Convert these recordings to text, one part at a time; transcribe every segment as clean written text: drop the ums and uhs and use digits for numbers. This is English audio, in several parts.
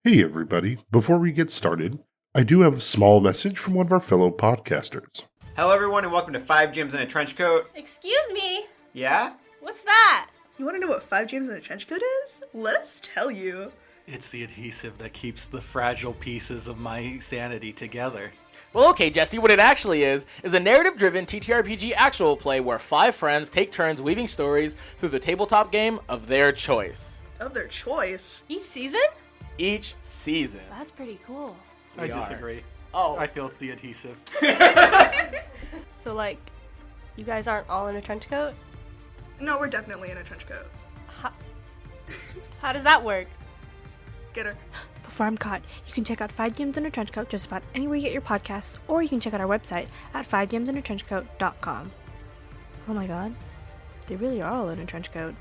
Hey, everybody. Before we get started, I do have a small message from one of our fellow podcasters. Hello, everyone, and welcome to 5 Gyms in a Trench Coat. Excuse me? Yeah? What's that? You want to know what 5 Gyms in a Trench Coat is? Let us tell you. It's the adhesive that keeps the fragile pieces of my sanity together. Well, okay, Jesse, what it actually is a narrative-driven TTRPG actual play where 5 friends take turns weaving stories through the tabletop game of their choice. Of their choice. Each season? Each season. That's pretty cool. I disagree. Oh. I feel it's the adhesive. So, you guys aren't all in a trench coat? No, we're definitely in a trench coat. How does that work? Get her. Before I'm caught, you can check out 5 Games in a Trench Coat just about anywhere you get your podcasts, or you can check out our website at 5gamesinatrenchcoat.com. Oh my god, they really are all in a trench coat.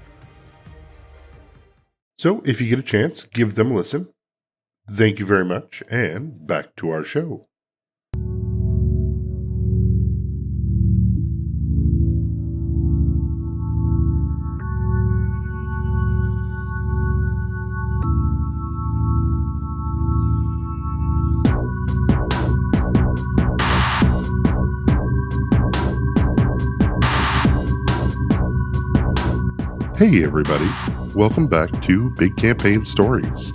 So, if you get a chance, give them a listen. Thank you very much, and back to our show. Hey everybody, welcome back to Big Campaign Stories.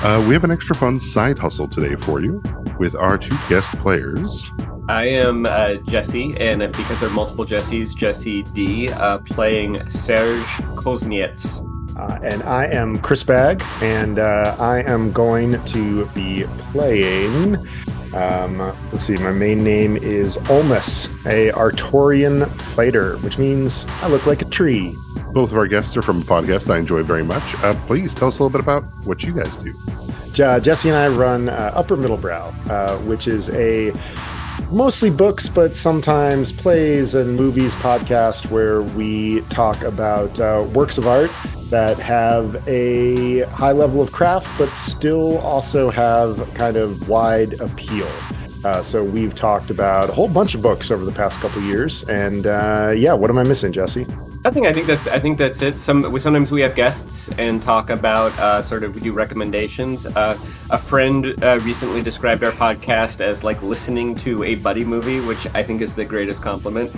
We have an extra fun side hustle today for you with our 2 guest players. I am Jesse, and because there are multiple Jessies, Jesse D, playing Serge Koznietz. And I am Chris Bagg, and I am going to be playing, let's see, my main name is Olmus, a Artorian fighter, which means I look like a tree. Both of our guests are from a podcast I enjoy very much. Please tell us a little bit about what you guys do. Jesse and I run Upper Middlebrow, which is a mostly books, but sometimes plays and movies podcast where we talk about works of art that have a high level of craft, but still also have kind of wide appeal. So we've talked about a whole bunch of books over the past couple years, and what am I missing, Jesse? I think that's it. Sometimes we have guests and talk about we do recommendations. A friend recently described our podcast as like listening to a buddy movie, which I think is the greatest compliment.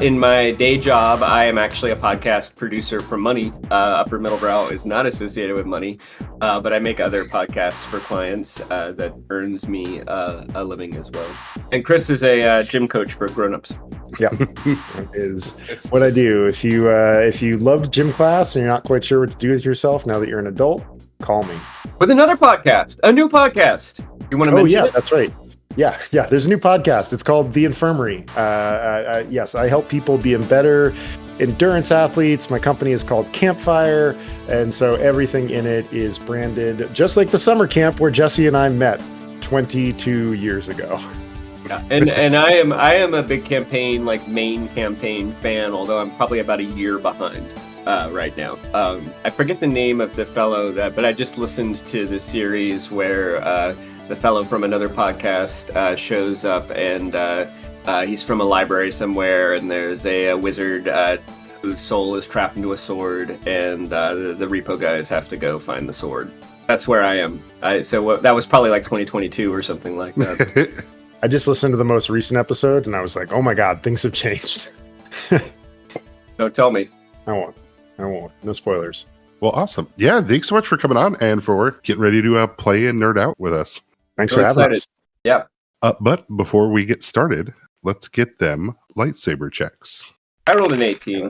In my day job, I am actually a podcast producer for money. Upper Middlebrow is not associated with money, but I make other podcasts for clients that earns me a living as well. And Chris is a gym coach for grown-ups. Yeah, that is what I do. If you loved gym class and you're not quite sure what to do with yourself now that you're an adult, call me. With another podcast, a new podcast. You want to mention it? That's right. Yeah. There's a new podcast. It's called The Infirmary. Yes, I help people be better endurance athletes. My company is called Campfire, and so everything in it is branded just like the summer camp where Jesse and I met 22 years ago. Yeah, and I am a big main campaign fan, although I'm probably about a year behind right now. I forget the name of the fellow but I just listened to the series where the fellow from another podcast shows up, and he's from a library somewhere, and there's a wizard whose soul is trapped into a sword, and the repo guys have to go find the sword. That's where I am. That was probably like 2022 or something like that. I just listened to the most recent episode, and I was like, oh my god, things have changed. Don't tell me. I won't. No spoilers. Well, awesome. Yeah, thanks so much for coming on and for getting ready to play and nerd out with us. Thanks for having us. Yeah. But before we get started, let's get them lightsaber checks. I rolled an 18.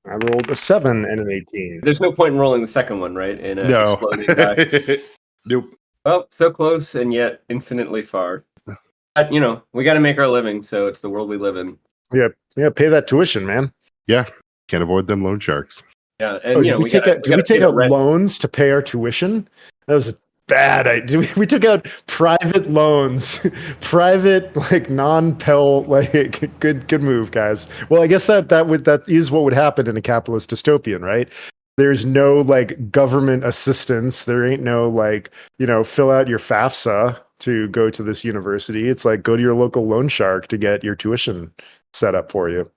I rolled a 7 and an 18. There's no point in rolling the second one, right? No. Exploding Nope. Well, so close and yet infinitely far. But, we got to make our living, so it's the world we live in. Yeah, pay that tuition, man. Yeah, can't avoid them loan sharks. Yeah, and did we take out loans to pay our tuition? That was a bad idea. We took out private loans, private non-Pell good move, guys. Well, I guess that is what would happen in a capitalist dystopian, right? There's no government assistance. There ain't no fill out your FAFSA to go to this university. It's go to your local loan shark to get your tuition set up for you.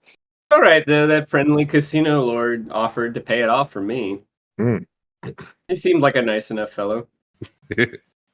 All right, that friendly casino lord offered to pay it off for me. He seemed like a nice enough fellow.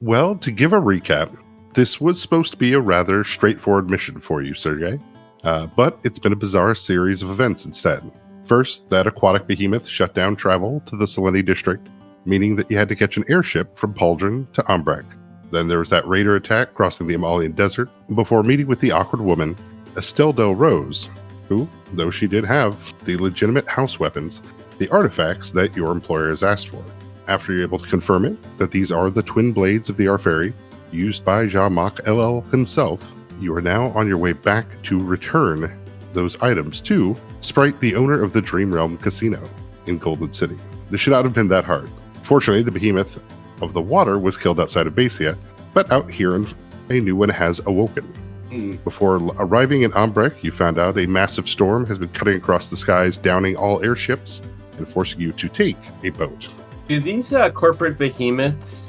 Well, to give a recap, this was supposed to be a rather straightforward mission for you, Sergey. But it's been a bizarre series of events instead. First, that aquatic behemoth shut down travel to the Selene district, meaning that you had to catch an airship from Pauldron to Ambrek. Then there was that raider attack crossing the Amalian desert, before meeting with the awkward woman, Estelle Del Rose, who, though she did have the legitimate house weapons, the artifacts that your employer has asked for. After you're able to confirm it, that these are the twin blades of the Arferi, used by Jean-Marc LL himself, you are now on your way back to return those items to Sprite, the owner of the Dream Realm Casino in Golden City. This should not have been that hard. Fortunately, the behemoth of the water was killed outside of Basia, but out here a new one has awoken. Before arriving in Ambrek, you found out a massive storm has been cutting across the skies, downing all airships and forcing you to take a boat. Do these corporate behemoths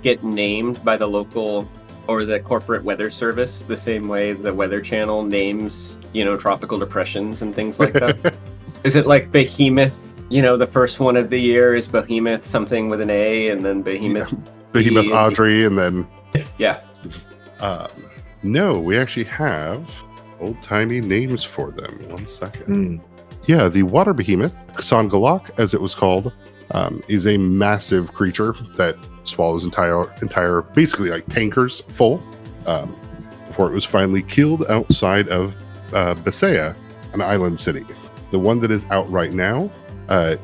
get named by the local or the corporate weather service the same way the Weather Channel names, tropical depressions and things like that? Is it like Behemoth? The first one of the year is Behemoth something with an A, and then Behemoth. Yeah. Behemoth Audrey, and then. Yeah. No, we actually have old-timey names for them. 1 second. Yeah, the water behemoth, Kasan Galak, as it was called, is a massive creature that swallows entire, basically like tankers full, before it was finally killed outside of Basea, an island city. The one that is out right now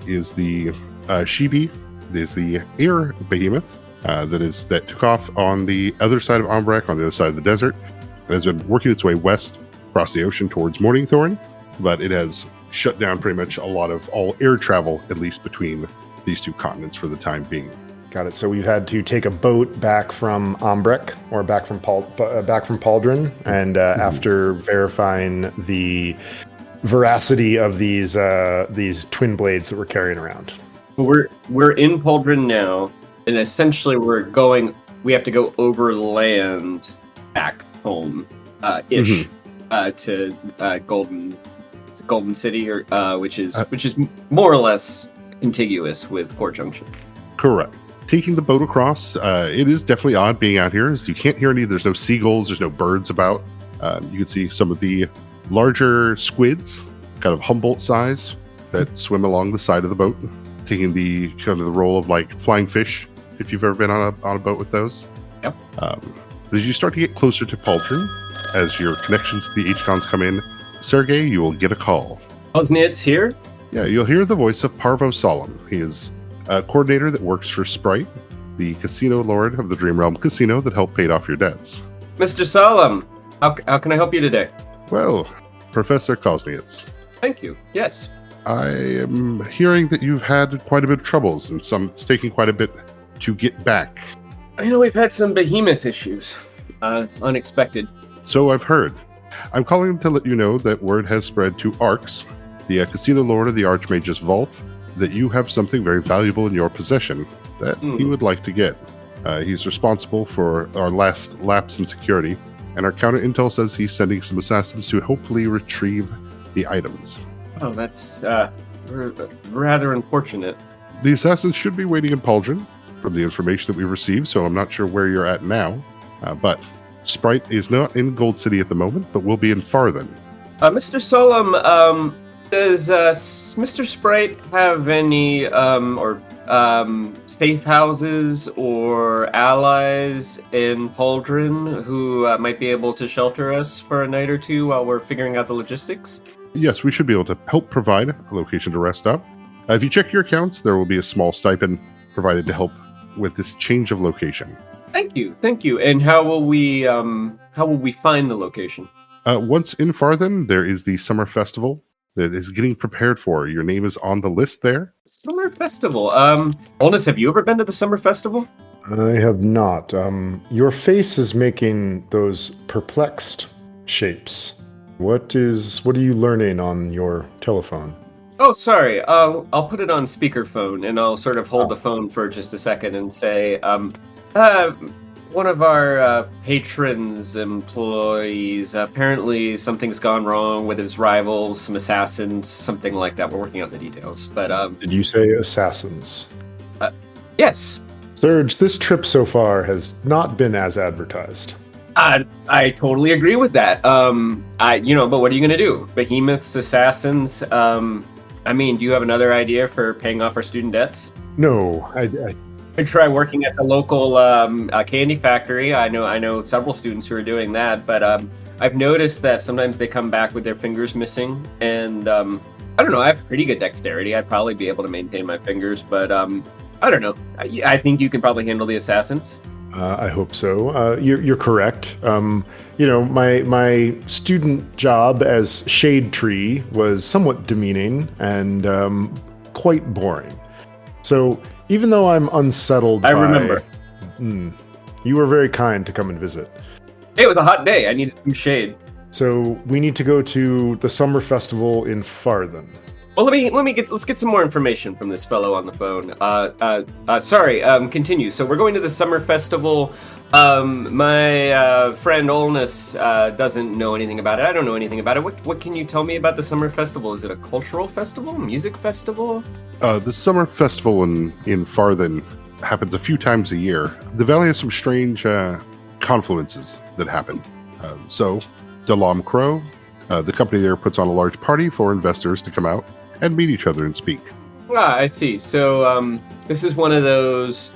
is the Shibi, is the air behemoth that took off on the other side of Ambrek, on the other side of the desert. It has been working its way west across the ocean towards Morningthorn, but it has shut down pretty much all air travel, at least between these two continents for the time being. Got it. So we've had to take a boat back from Ambrek, or back from Pauldron, and after verifying the veracity of these twin blades that we're carrying around. We're in Pauldron now, and essentially we have to go overland back home, to Golden City, or which is more or less contiguous with Port Junction. Correct. Taking the boat across, it is definitely odd being out here. You can't hear there's no seagulls, there's no birds about. You can see some of the larger squids, kind of Humboldt size, that swim along the side of the boat, taking the kind of the role of like flying fish, if you've ever been on a boat with those. Yep. But as you start to get closer to Pauldron, as your connections to the H-Cons come in, Sergey, you will get a call. Osnit's here? Yeah, you'll hear the voice of Parvo Solemn. He is a coordinator that works for Sprite, the casino lord of the Dream Realm Casino that helped pay off your debts. Mr. Solemn, how can I help you today? Well, Professor Kosnietz. Thank you. Yes. I am hearing that you've had quite a bit of troubles, and it's taking quite a bit to get back. I know we've had some behemoth issues. Unexpected. So I've heard. I'm calling to let you know that word has spread to Arx, the casino lord of the Archmage's Vault, that you have something very valuable in your possession that he would like to get. He's responsible for our last lapse in security, and our counter intel says he's sending some assassins to hopefully retrieve the items. Oh, that's rather unfortunate. The assassins should be waiting in Pauldron, from the information that we've received, so I'm not sure where you're at now. But Sprite is not in Gold City at the moment, but will be in Farthen. Mr. Solemn, does Mr. Sprite have any safe houses or allies in Pauldron who might be able to shelter us for a night or two while we're figuring out the logistics? Yes, we should be able to help provide a location to rest up. If you check your accounts, there will be a small stipend provided to help with this change of location. Thank you. And how will we find the location? Once in Farthen, there is the summer festival that is getting prepared for. Your name is on the list there. Summer festival. Aldous, have you ever been to the summer festival? I have not. Your face is making those perplexed shapes. What are you learning on your telephone? Oh, sorry. I'll put it on speakerphone, and I'll sort of hold the phone for just a second and say, one of our patrons' employees, apparently something's gone wrong with his rivals, some assassins, something like that. We're working out the details. But did you say assassins? Yes. Serge, this trip so far has not been as advertised. I totally agree with that. But what are you gonna do? Behemoths, assassins. Do you have another idea for paying off our student debts? No, I Could try working at the local candy factory. I know several students who are doing that, but I've noticed that sometimes they come back with their fingers missing, and I don't know. I have pretty good dexterity. I'd probably be able to maintain my fingers, but I don't know. I think you can probably handle the assassins. I hope so. You're correct. My student job as Shade Tree was somewhat demeaning and quite boring. So even though I'm unsettled, I remember. You were very kind to come and visit. Hey, it was a hot day. I needed some shade. So we need to go to the summer festival in Farthen. Well, let's get some more information from this fellow on the phone. Continue. So we're going to the summer festival. My friend Olnus doesn't know anything about it. I don't know anything about it. What can you tell me about the summer festival? Is it a cultural festival, music festival? The summer festival in Farthen happens a few times a year. The valley has some strange confluences that happen. So, Delam Crow, the company there puts on a large party for investors to come out and meet each other and speak. I see. So this is one of those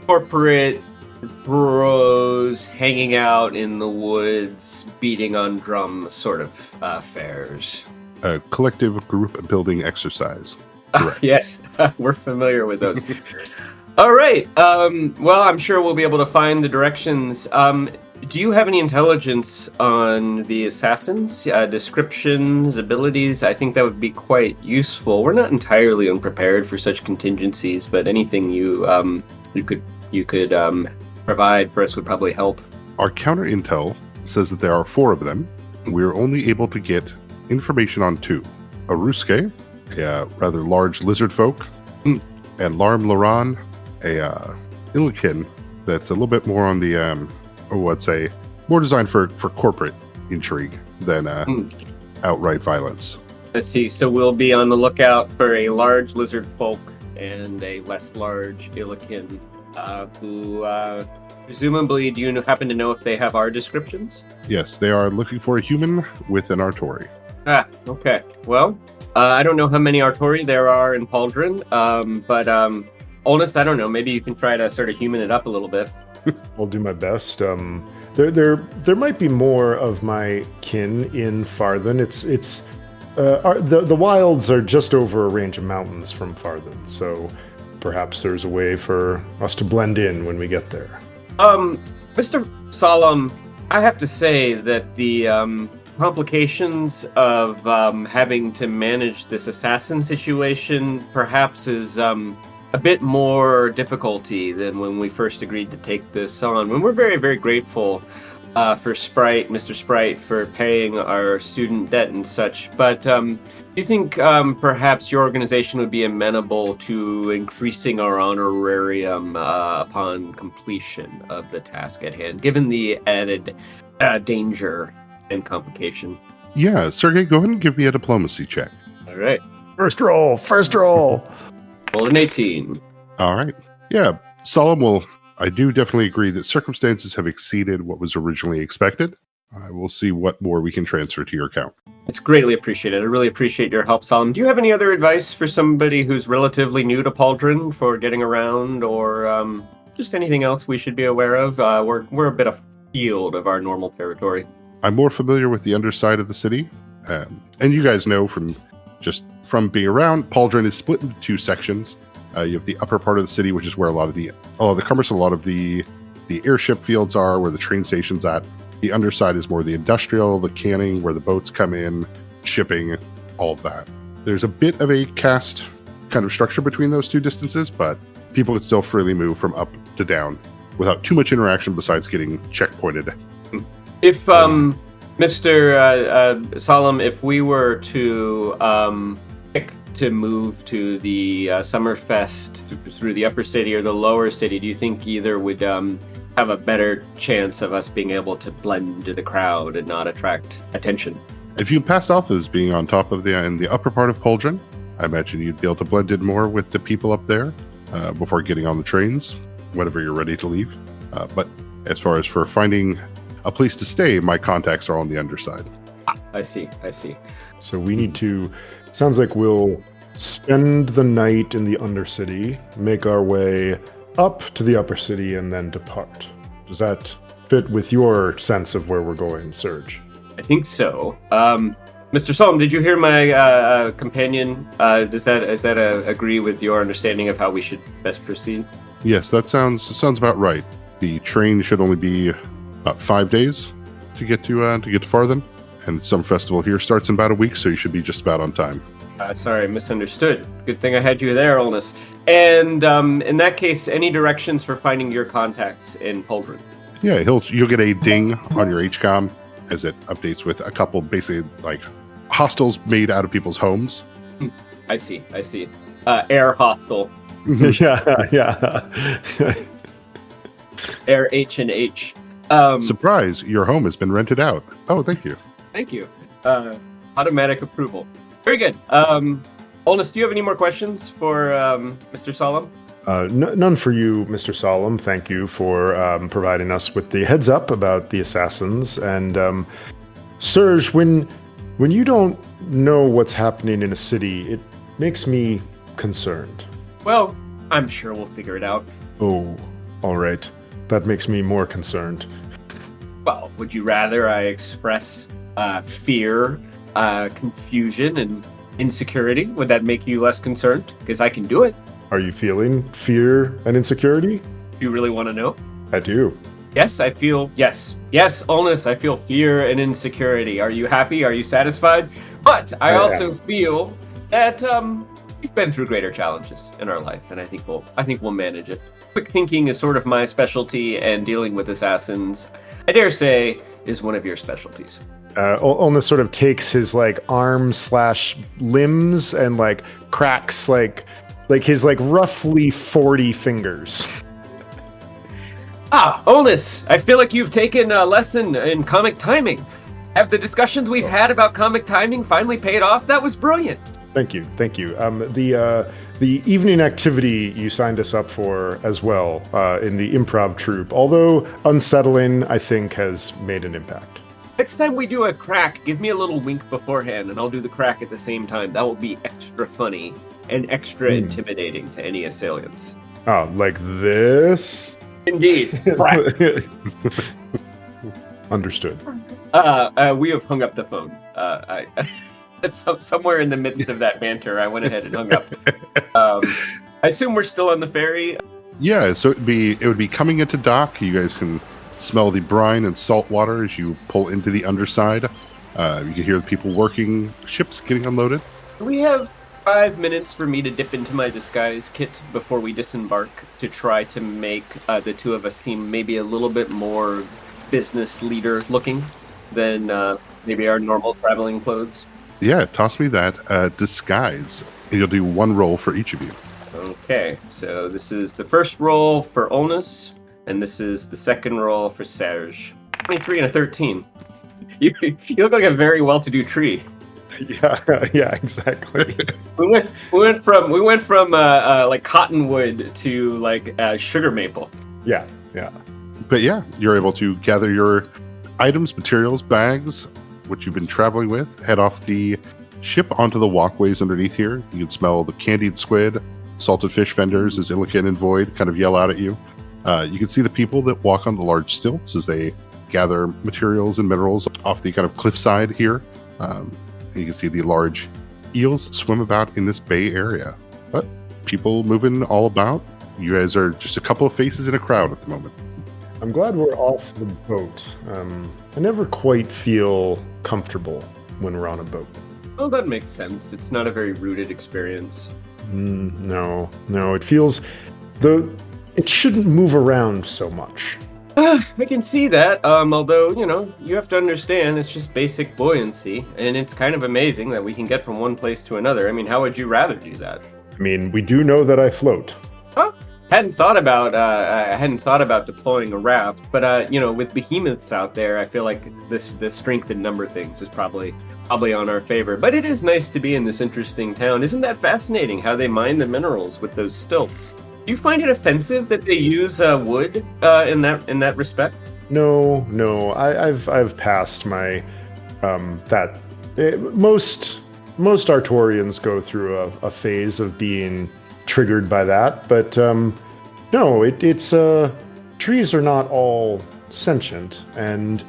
corporate bros hanging out in the woods, beating on drums sort of fairs. A collective group building exercise. Yes, we're familiar with those. All right. Well, I'm sure we'll be able to find the directions. Do you have any intelligence on the assassins? Descriptions, abilities? I think that would be quite useful. We're not entirely unprepared for such contingencies, but anything you could provide for us would probably help. Our counter intel says that there are 4 of them. We're only able to get information on 2. A Ruske, a rather large lizard folk, and Larm Laran, a Illikin that's a little bit more on the more designed for corporate intrigue than outright violence. I see. So we'll be on the lookout for a large lizard folk and a less large Illikin, who presumably, do you happen to know if they have our descriptions? Yes, they are looking for a human with an Artori. Okay. Well, I don't know how many Artori there are in Pauldron, but Olnus, I don't know. Maybe you can try to sort of human it up a little bit. I'll do my best. There might be more of my kin in Farthen. The wilds are just over a range of mountains from Farthen, so perhaps there's a way for us to blend in when we get there. Mr. Solemn, I have to say that the complications of having to manage this assassin situation perhaps is a bit more difficulty than when we first agreed to take this on. When we're very, very grateful for Mr. Sprite, for paying our student debt and such. But do you think perhaps your organization would be amenable to increasing our honorarium upon completion of the task at hand, given the added danger and complication? Yeah, Sergey, go ahead and give me a diplomacy check. All right. First roll. Roll an 18. All right. Yeah, Solemn I do definitely agree that circumstances have exceeded what was originally expected. I will see what more we can transfer to your account. It's greatly appreciated. I really appreciate your help, Solemn. Do you have any other advice for somebody who's relatively new to Pauldron for getting around, or just anything else we should be aware of? We're a bit afield of our normal territory. I'm more familiar with the underside of the city, and you guys know from being around, Pauldron is split into 2 sections. You have the upper part of the city, which is where a lot of the commerce, a lot of the airship fields are, where the train station's at. The underside is more the industrial, the canning, where the boats come in, shipping, all of that. There's a bit of a caste kind of structure between those 2 distances, but people can still freely move from up to down without too much interaction besides getting checkpointed. If Mr. Solemn, if we were to pick to move to the Summerfest through the upper city or the lower city, do you think either would have a better chance of us being able to blend into the crowd and not attract attention? If you pass off as being on top of in the upper part of Pauldron, I imagine you'd be able to blend in more with the people up there. before getting on the trains whenever you're ready to leave. But as far as for finding a place to stay, my contacts are on the underside. I see. So we need to. Sounds like we'll spend the night in the Undercity, make our way up to the Upper City, and then depart. Does that fit with your sense of where we're going, Serge? I think so. Mr. Solom, did you hear my companion? Does that agree with your understanding of how we should best proceed? Yes, that sounds about right. The train should only be about 5 days to get to Farthen, and some festival here starts in about a week, so you should be just about on time. Sorry, misunderstood. Good thing I had you there, Olnus. And in that case, any directions for finding your contacts in Poldrin? Yeah, you'll get a ding on your HCOM as it updates with a couple basically like hostels made out of people's homes. I see. Air hostel. Yeah. Air H&H. Surprise, your home has been rented out. Oh, thank you. Thank you. Automatic approval. Very good. Olnus, do you have any more questions for Mr. Solom? None for you, Mr. Solemn. Thank you for providing us with the heads up about the assassins. And Serge, when you don't know what's happening in a city, it makes me concerned. Well, I'm sure we'll figure it out. Oh, all right. That makes me more concerned. Well, would you rather I express fear, confusion, and insecurity? Would that make you less concerned? Because I can do it. Are you feeling fear and insecurity? Do you really want to know? I do. Yes, I feel, yes, Olnus, I feel fear and insecurity. Are you happy? Are you satisfied? But I also feel that we've been through greater challenges in our life, and I think we'll manage it. Quick thinking is sort of my specialty, and dealing with assassins, I dare say, is one of your specialties. Olnus sort of takes his arms/limbs and cracks his roughly 40 fingers. Olnus, I feel like you've taken a lesson in comic timing. Have the discussions we've had about comic timing finally paid off? That was brilliant. Thank you. The evening activity you signed us up for as well in the improv troupe, although unsettling, I think has made an impact. Next time we do a crack, give me a little wink beforehand, and I'll do the crack at the same time. That will be extra funny and extra intimidating to any assailants. Oh, like this? Indeed. Understood. We have hung up the phone. It's somewhere in the midst of that banter, I went ahead and hung up. I assume we're still on the ferry. Yeah, so it would be coming into dock. You guys can smell the brine and salt water as you pull into the underside. You can hear the people working, ships getting unloaded. We have 5 minutes for me to dip into my disguise kit before we disembark to try to make the two of us seem maybe a little bit more business leader looking than maybe our normal traveling clothes. Yeah, toss me that disguise. And you'll do one roll for each of you. Okay, so this is the first roll for Olnus, and this is the second roll for Serge. 23 and a 13. You look like a very well-to-do tree. Yeah, exactly. we went from cottonwood to sugar maple. Yeah. But yeah, you're able to gather your items, materials, bags, what you've been traveling with, head off the ship onto the walkways underneath here. You can smell the candied squid, salted fish vendors as Illican and Void kind of yell out at you. You can see the people that walk on the large stilts as they gather materials and minerals off the kind of cliffside here. And you can see the large eels swim about in this bay area. But people moving all about. You guys are just a couple of faces in a crowd at the moment. I'm glad we're off the boat. I never quite feel comfortable when we're on a boat. Oh, that makes sense. It's not a very rooted experience. No. It feels... It shouldn't move around so much. I can see that, although, you have to understand it's just basic buoyancy, and it's kind of amazing that we can get from one place to another. I mean, how would you rather do that? I mean, we do know that I float. Huh? I hadn't thought about deploying a raft, but with behemoths out there, I feel like the strength in number things is probably on our favor. But it is nice to be in this interesting town. Isn't that fascinating how they mine the minerals with those stilts? Do you find it offensive that they use wood in that respect? No. I've passed my most Artorians go through a phase of being triggered by that, but no, it's trees are not all sentient, and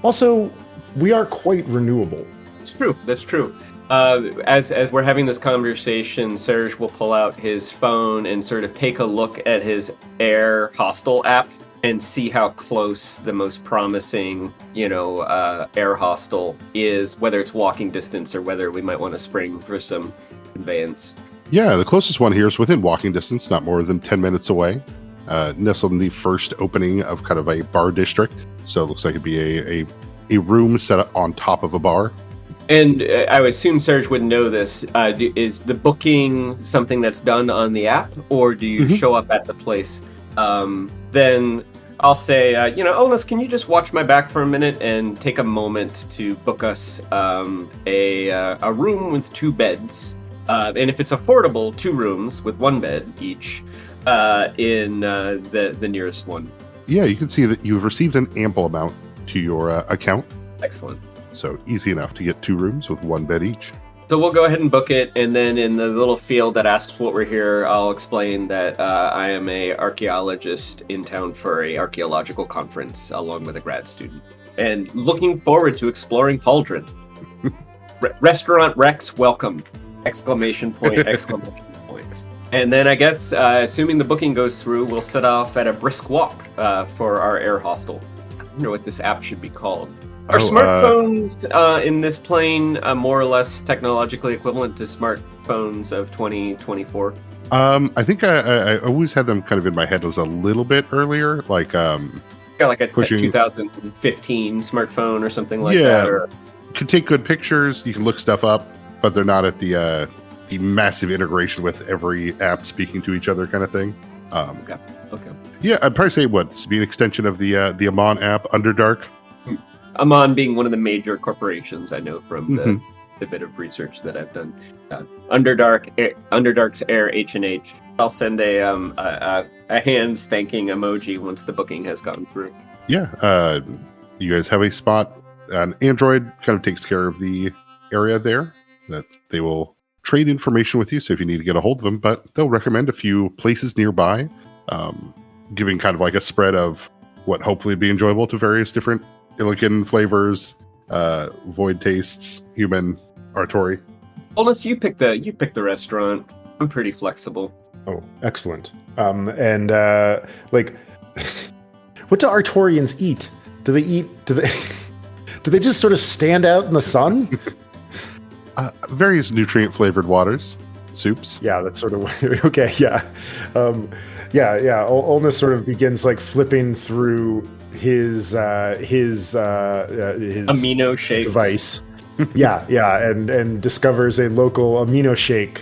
also we are quite renewable. That's true. As we're having this conversation, Serge will pull out his phone and sort of take a look at his Air Hostel app and see how close the most promising, Air Hostel is, whether it's walking distance or whether we might want to spring for some conveyance. Yeah, the closest one here is within walking distance, not more than 10 minutes away. Nestled in the first opening of kind of a bar district. So it looks like it'd be a room set up on top of a bar. And I would assume Serge would know this. Is the booking something that's done on the app, or do you show up at the place? Then I'll say, Olnus, can you just watch my back for a minute and take a moment to book us a room with 2 beds, and if it's affordable, 2 rooms with 1 bed each in the nearest one. Yeah, you can see that you've received an ample amount to your account. Excellent. So easy enough to get 2 rooms with 1 bed each. So we'll go ahead and book it, and then in the little field that asks what we're here, I'll explain that I am a archaeologist in town for a archaeological conference along with a grad student, and looking forward to exploring Pauldron. Restaurant Rex, welcome! Exclamation point! Exclamation point! And then I guess, assuming the booking goes through, we'll set off at a brisk walk for our air hostel. I don't know what this app should be called. Are smartphones in this plane more or less technologically equivalent to smartphones of 2024? I think I always had them kind of in my head as a little bit earlier, like got like a pushing 2015 smartphone or something like that. Or... You can take good pictures, you can look stuff up, but they're not at the massive integration with every app speaking to each other kind of thing. Okay. Yeah, I'd probably say to be an extension of the Amon app, Underdark. Amon being one of the major corporations I know from the bit of research that I've done. Underdark's Air H&H. I'll send a hands thanking emoji once the booking has gone through. Yeah, you guys have a spot. Android kind of takes care of the area there. That they will trade information with you, so if you need to get a hold of them, but they'll recommend a few places nearby, giving kind of like a spread of what hopefully be enjoyable to various different Illican flavors, void tastes, human, Artori. Olnus, you pick the restaurant. I'm pretty flexible. Oh, excellent. And what do Artorians eat? Do they just sort of stand out in the sun? Various nutrient flavored waters, soups. Yeah, that's sort of okay. Yeah, Olnus sort of begins like flipping through his amino shake device. yeah, and discovers a local amino shake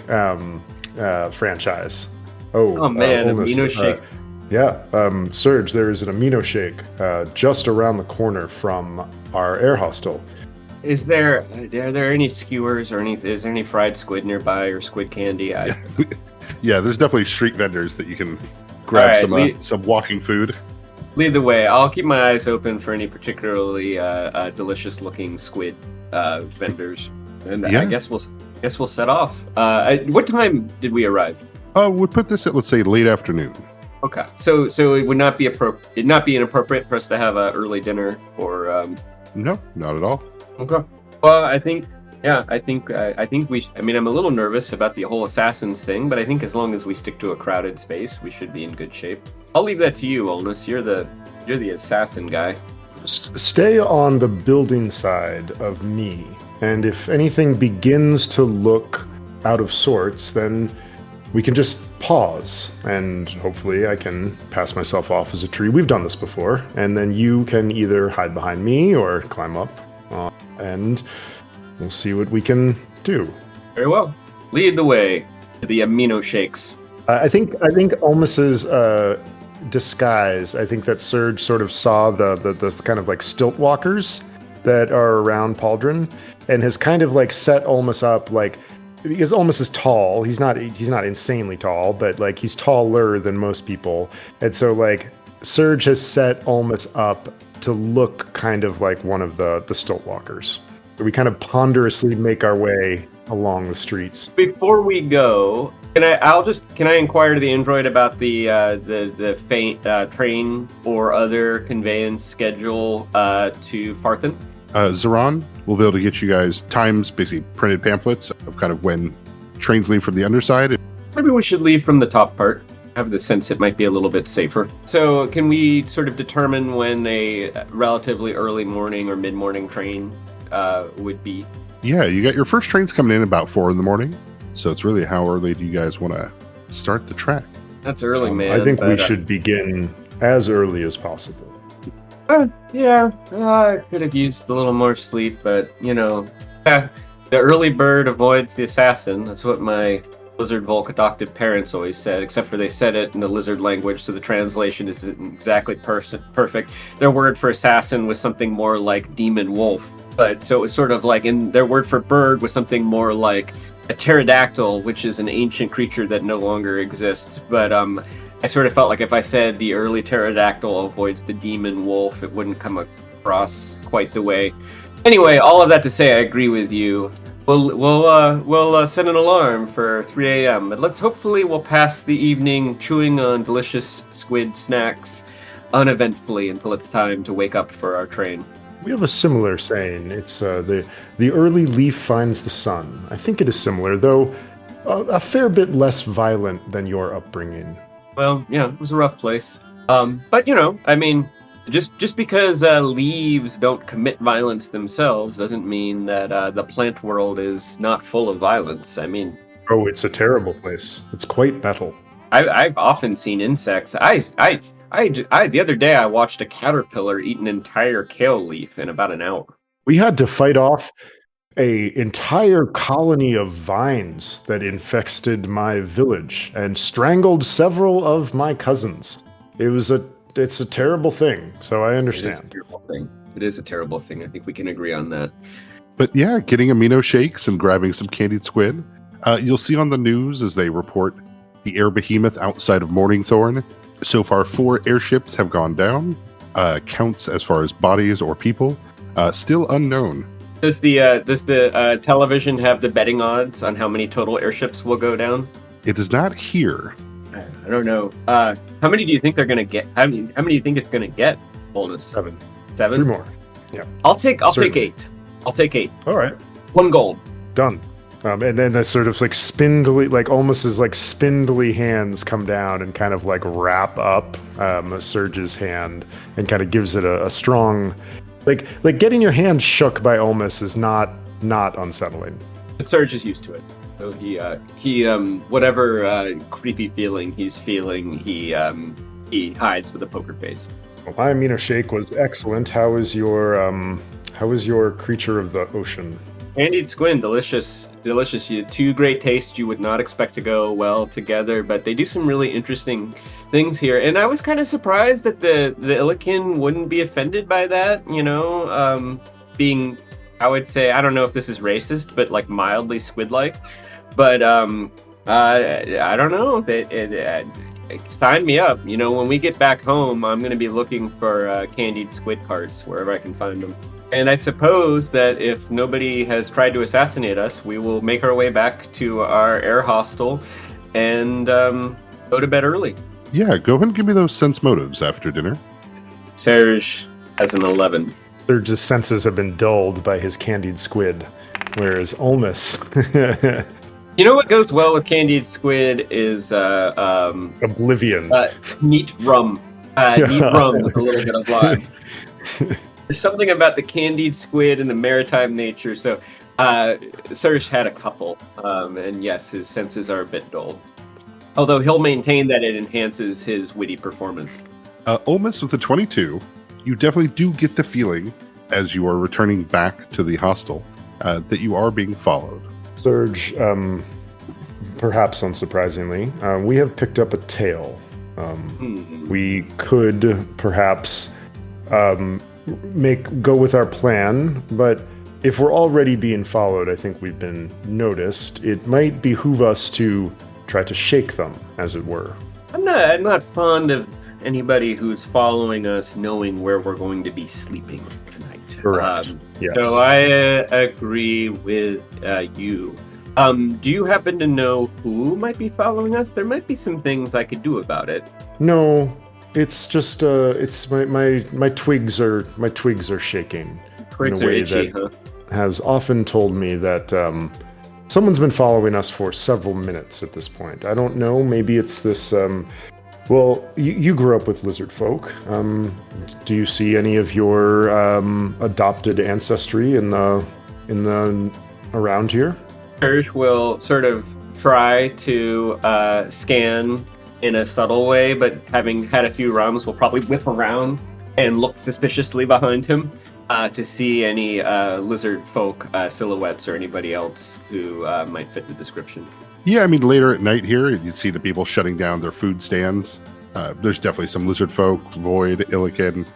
franchise. Oh man, Olnus, amino shake. Serge, there is an amino shake just around the corner from our air hostel. Are there any skewers or is there any fried squid nearby or squid candy? Yeah, there's definitely street vendors that you can grab some walking food. Lead the way. I'll keep my eyes open for any particularly delicious-looking squid vendors, and I guess we'll set off. What time did we arrive? We put this at, let's say, late afternoon. Okay, so it would not be inappropriate for us to have an early dinner or. No, not at all. Okay. Well, I think we. I mean, I'm a little nervous about the whole assassins thing, but I think as long as we stick to a crowded space, we should be in good shape. I'll leave that to you, Olnus. You're the assassin guy. Stay on the building side of me, and if anything begins to look out of sorts, then we can just pause, and hopefully I can pass myself off as a tree. We've done this before, and then you can either hide behind me or climb up, and we'll see what we can do. Very well. Lead the way to the amino shakes. I think Olmus's disguise. I think that Serge sort of saw the kind of like stilt walkers that are around Pauldron, and has kind of like set Olmus up like because Olmus is tall. He's not insanely tall, but like he's taller than most people. And so like Surge has set Olmus up to look kind of like one of the stilt walkers. We kind of ponderously make our way along the streets. Before we go, can I inquire to the android about the train or other conveyance schedule to Farthen? Zeron will be able to get you guys times, basically printed pamphlets of kind of when trains leave from the underside. Maybe we should leave from the top part. I have the sense it might be a little bit safer. So can we sort of determine when a relatively early morning or mid-morning train would be? Yeah, you got your first trains coming in about 4 a.m. So it's really how early do you guys want to start the track? That's early, man. I think we should begin as early as possible. Yeah, I could have used a little more sleep, but, the early bird avoids the assassin. That's what my lizard Volk adopted parents always said, except for they said it in the lizard language, so the translation isn't exactly perfect. Their word for assassin was something more like demon wolf, but so it was sort of like, and their word for bird was something more like a pterodactyl, which is an ancient creature that no longer exists. But I sort of felt like if I said the early pterodactyl avoids the demon wolf, it wouldn't come across quite the way. Anyway, all of that to say, I agree with you. We'll set an alarm for 3 a.m. But we'll pass the evening chewing on delicious squid snacks uneventfully until it's time to wake up for our train. We have a similar saying. It's the early leaf finds the sun. I think it is similar, though a fair bit less violent than your upbringing. Well, yeah, it was a rough place. But I mean, just because leaves don't commit violence themselves doesn't mean that the plant world is not full of violence. I mean, oh, it's a terrible place. It's quite metal. I've often seen insects. The other day I watched a caterpillar eat an entire kale leaf in about an hour. We had to fight off an entire colony of vines that infested my village and strangled several of my cousins. It's a terrible thing, so I understand. It is a terrible thing. It is a terrible thing. I think we can agree on that. But yeah, getting amino shakes and grabbing some candied squid. You'll see on the news as they report the air behemoth outside of Morningthorn. So far, 4 airships have gone down. Counts as far as bodies or people, still unknown. Does the television have the betting odds on how many total airships will go down? It is not here. I don't know. How many do you think they're gonna get? How many do you think it's gonna get? Bonus. 7. 7? 3 more. Yeah. I'll take 8. I'll take 8. All right. 1 gold. Done. And then the sort of like spindly, like almost as like spindly hands come down and kind of like wrap up Surge's hand and kind of gives it a strong, like getting your hand shook by Olmus is not unsettling. But Surge is used to it, so he whatever creepy feeling he's feeling, he hides with a poker face. Well, my amino shake was excellent. How was your creature of the ocean? Candied squid, delicious. You had 2 great tastes you would not expect to go well together, but they do some really interesting things here. And I was kind of surprised that the Illikin wouldn't be offended by that, being, I would say, I don't know if this is racist, but like mildly squid-like. But I don't know. Sign me up. When we get back home, I'm going to be looking for candied squid carts wherever I can find them. And I suppose that if nobody has tried to assassinate us, we will make our way back to our air hostel and go to bed early. Yeah, go ahead and give me those sense motives after dinner. Serge has an 11. Surge's senses have been dulled by his candied squid, whereas Olmus... You know what goes well with candied squid is... Oblivion. Neat rum. Neat rum with a little bit of lime. There's something about the candied squid and the maritime nature. So, Serge had a couple, and yes, his senses are a bit dull. Although he'll maintain that it enhances his witty performance. Olmus with a 22, you definitely do get the feeling, as you are returning back to the hostel, that you are being followed. Surge, perhaps unsurprisingly, we have picked up a tail. We could perhaps... go with our plan, but if we're already being followed, I think we've been noticed. It might behoove us to try to shake them, as it were. I'm not fond of anybody who's following us knowing where we're going to be sleeping tonight. Correct. Yes. So I agree with you. Do you happen to know who might be following us? There might be some things I could do about it. No, it's just it's my twigs are shaking. Twigs in a are way itchy, that huh? has often told me that someone's been following us for several minutes at this point. I don't know. Maybe it's this. Well, you grew up with lizard folk. Do you see any of your adopted ancestry in the around here? Serge will sort of try to scan in a subtle way, but having had a few rums, will probably whip around and look suspiciously behind him to see any lizard folk silhouettes or anybody else who might fit the description. Yeah, I mean, later at night here, you'd see the people shutting down their food stands. There's definitely some lizard folk, Void, Illican,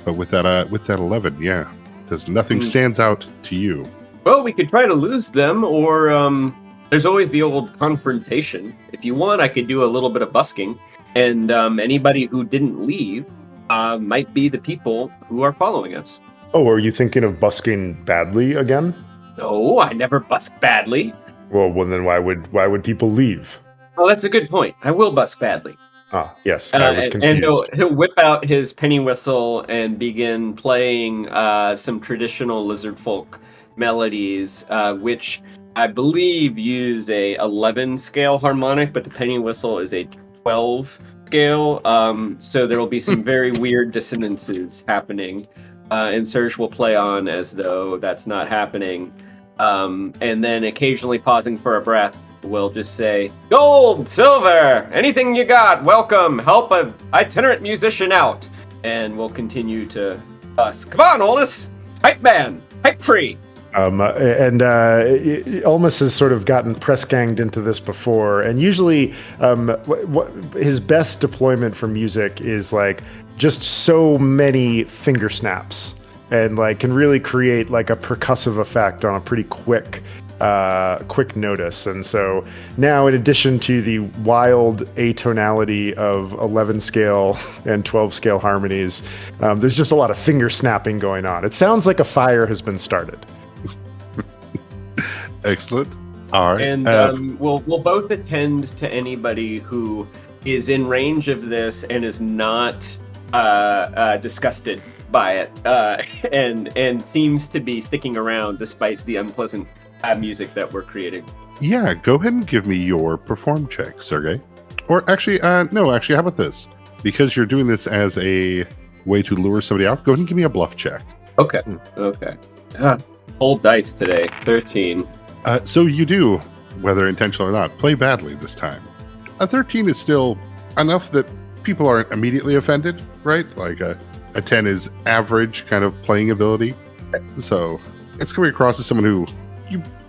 but with that 11, yeah, there's nothing stands out to you. Well, we could try to lose them, or there's always the old confrontation. If you want, I could do a little bit of busking, and anybody who didn't leave might be the people who are following us. Oh, are you thinking of busking badly again? No, I never busk badly. Well, then why would people leave? Well, that's a good point. I will busk badly. Ah, yes, I was confused. And he'll whip out his penny whistle and begin playing some traditional lizard folk melodies, which I believe use a 11 scale harmonic, but the penny whistle is a 12 scale. So there will be some very weird dissonances happening, and Serge will play on as though that's not happening. And then occasionally pausing for a breath, we'll just say, "Gold, silver, anything you got, welcome, help an itinerant musician out." And we'll continue to busk. Come on, Oldest, hype man, hype tree. Olmus has sort of gotten press ganged into this before, and usually his best deployment for music is like just so many finger snaps, and like can really create like a percussive effect on a pretty quick notice. And so now, in addition to the wild atonality of 11 scale and 12 scale harmonies, there's just a lot of finger snapping going on. It sounds like a fire has been started. Excellent. All right. And we'll both attend to anybody who is in range of this and is not disgusted by it, and seems to be sticking around despite the unpleasant music that we're creating. Yeah, go ahead and give me your perform check, Sergey. Or actually, no, how about this? Because you're doing this as a way to lure somebody out, go ahead and give me a bluff check. Okay. Old dice today. 13. So you do, whether intentional or not, play badly this time. A 13 is still enough that people aren't immediately offended, right? Like a 10 is average kind of playing ability. So it's coming across as someone who,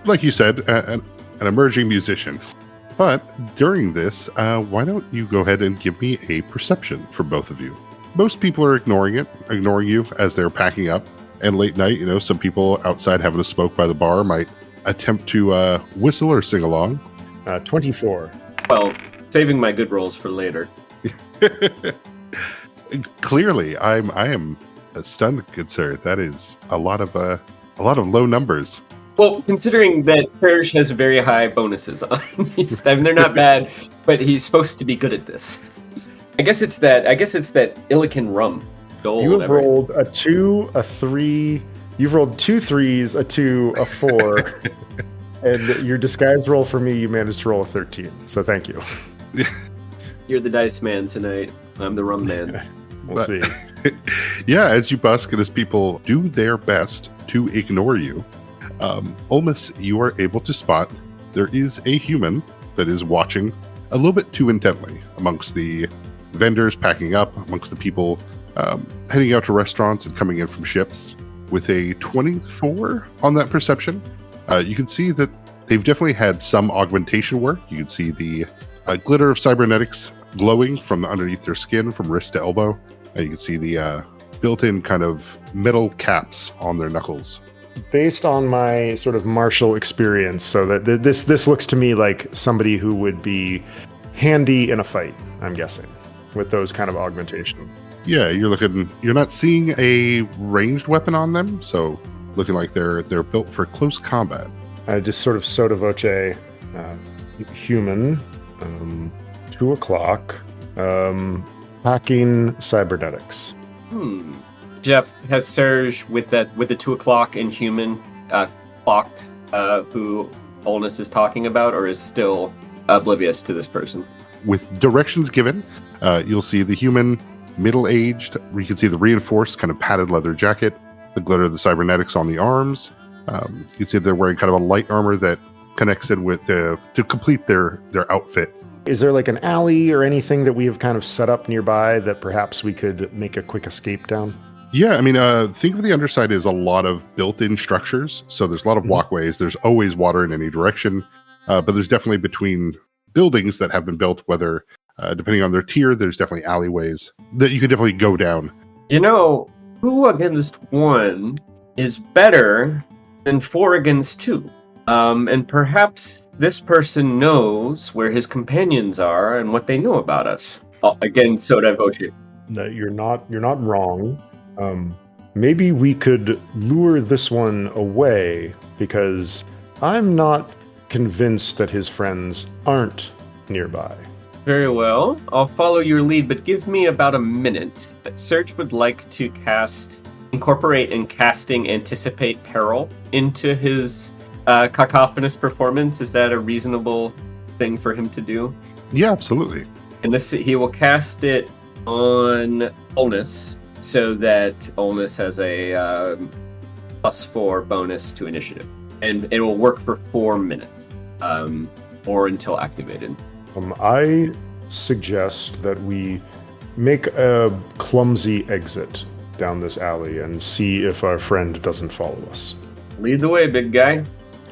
like you said, an emerging musician. But during this, why don't you go ahead and give me a perception for both of you? Most people are ignoring you as they're packing up. And late night, some people outside having a smoke by the bar might attempt to whistle or sing along. 24. Well, saving my good rolls for later. Clearly, I am stunned, good sir. That is a lot of low numbers. Well, considering that Serge has very high bonuses on these, I mean, they're not bad, but he's supposed to be good at this. I guess it's that Illican rum. Gold, you have rolled a 2, a 3. You've rolled 2 3s, a 2, a 4, and your disguise roll for me, you managed to roll a 13. So thank you. You're the dice man tonight. I'm the rum man. We'll see. Yeah, as you busk and as people do their best to ignore you, Olmus, you are able to spot there is a human that is watching a little bit too intently amongst the vendors packing up, amongst the people heading out to restaurants and coming in from ships. With a 24 on that perception, you can see that they've definitely had some augmentation work. You can see the glitter of cybernetics glowing from underneath their skin from wrist to elbow. And you can see the built-in kind of metal caps on their knuckles. based on my sort of martial experience, so that this looks to me like somebody who would be handy in a fight, I'm guessing, with those kind of augmentations. Yeah, you're not seeing a ranged weapon on them, so looking like they're built for close combat. I just sort of sotto voce, human, 2 o'clock, hacking cybernetics. Jeff, has Serge with the 2 o'clock in human clocked who Olnus is talking about, or is still oblivious to this person? With directions given, you'll see the human, middle-aged. You can see the reinforced kind of padded leather jacket, the glitter of the cybernetics on the arms. You can see they're wearing kind of a light armor that connects in with to complete their outfit. Is there like an alley or anything that we have kind of set up nearby that perhaps we could make a quick escape down? Yeah, I mean, think of the underside as a lot of built-in structures. So there's a lot of walkways. There's always water in any direction. But there's definitely between buildings that have been built, whether depending on their tier, there's definitely alleyways that you could definitely go down. 2 against 1 is better than 4 against 2. And perhaps this person knows where his companions are and what they know about us. Again, sotto voce. No, you're not wrong. Maybe we could lure this one away, because I'm not convinced that his friends aren't nearby. Very well. I'll follow your lead, but give me about a minute. Serge would like to incorporate and casting Anticipate Peril into his cacophonous performance. Is that a reasonable thing for him to do? Yeah, absolutely. And he will cast it on Olnus, so that Olnus has a +4 bonus to initiative. And it will work for 4 minutes, or until activated. I suggest that we make a clumsy exit down this alley and see if our friend doesn't follow us. Lead the way, big guy.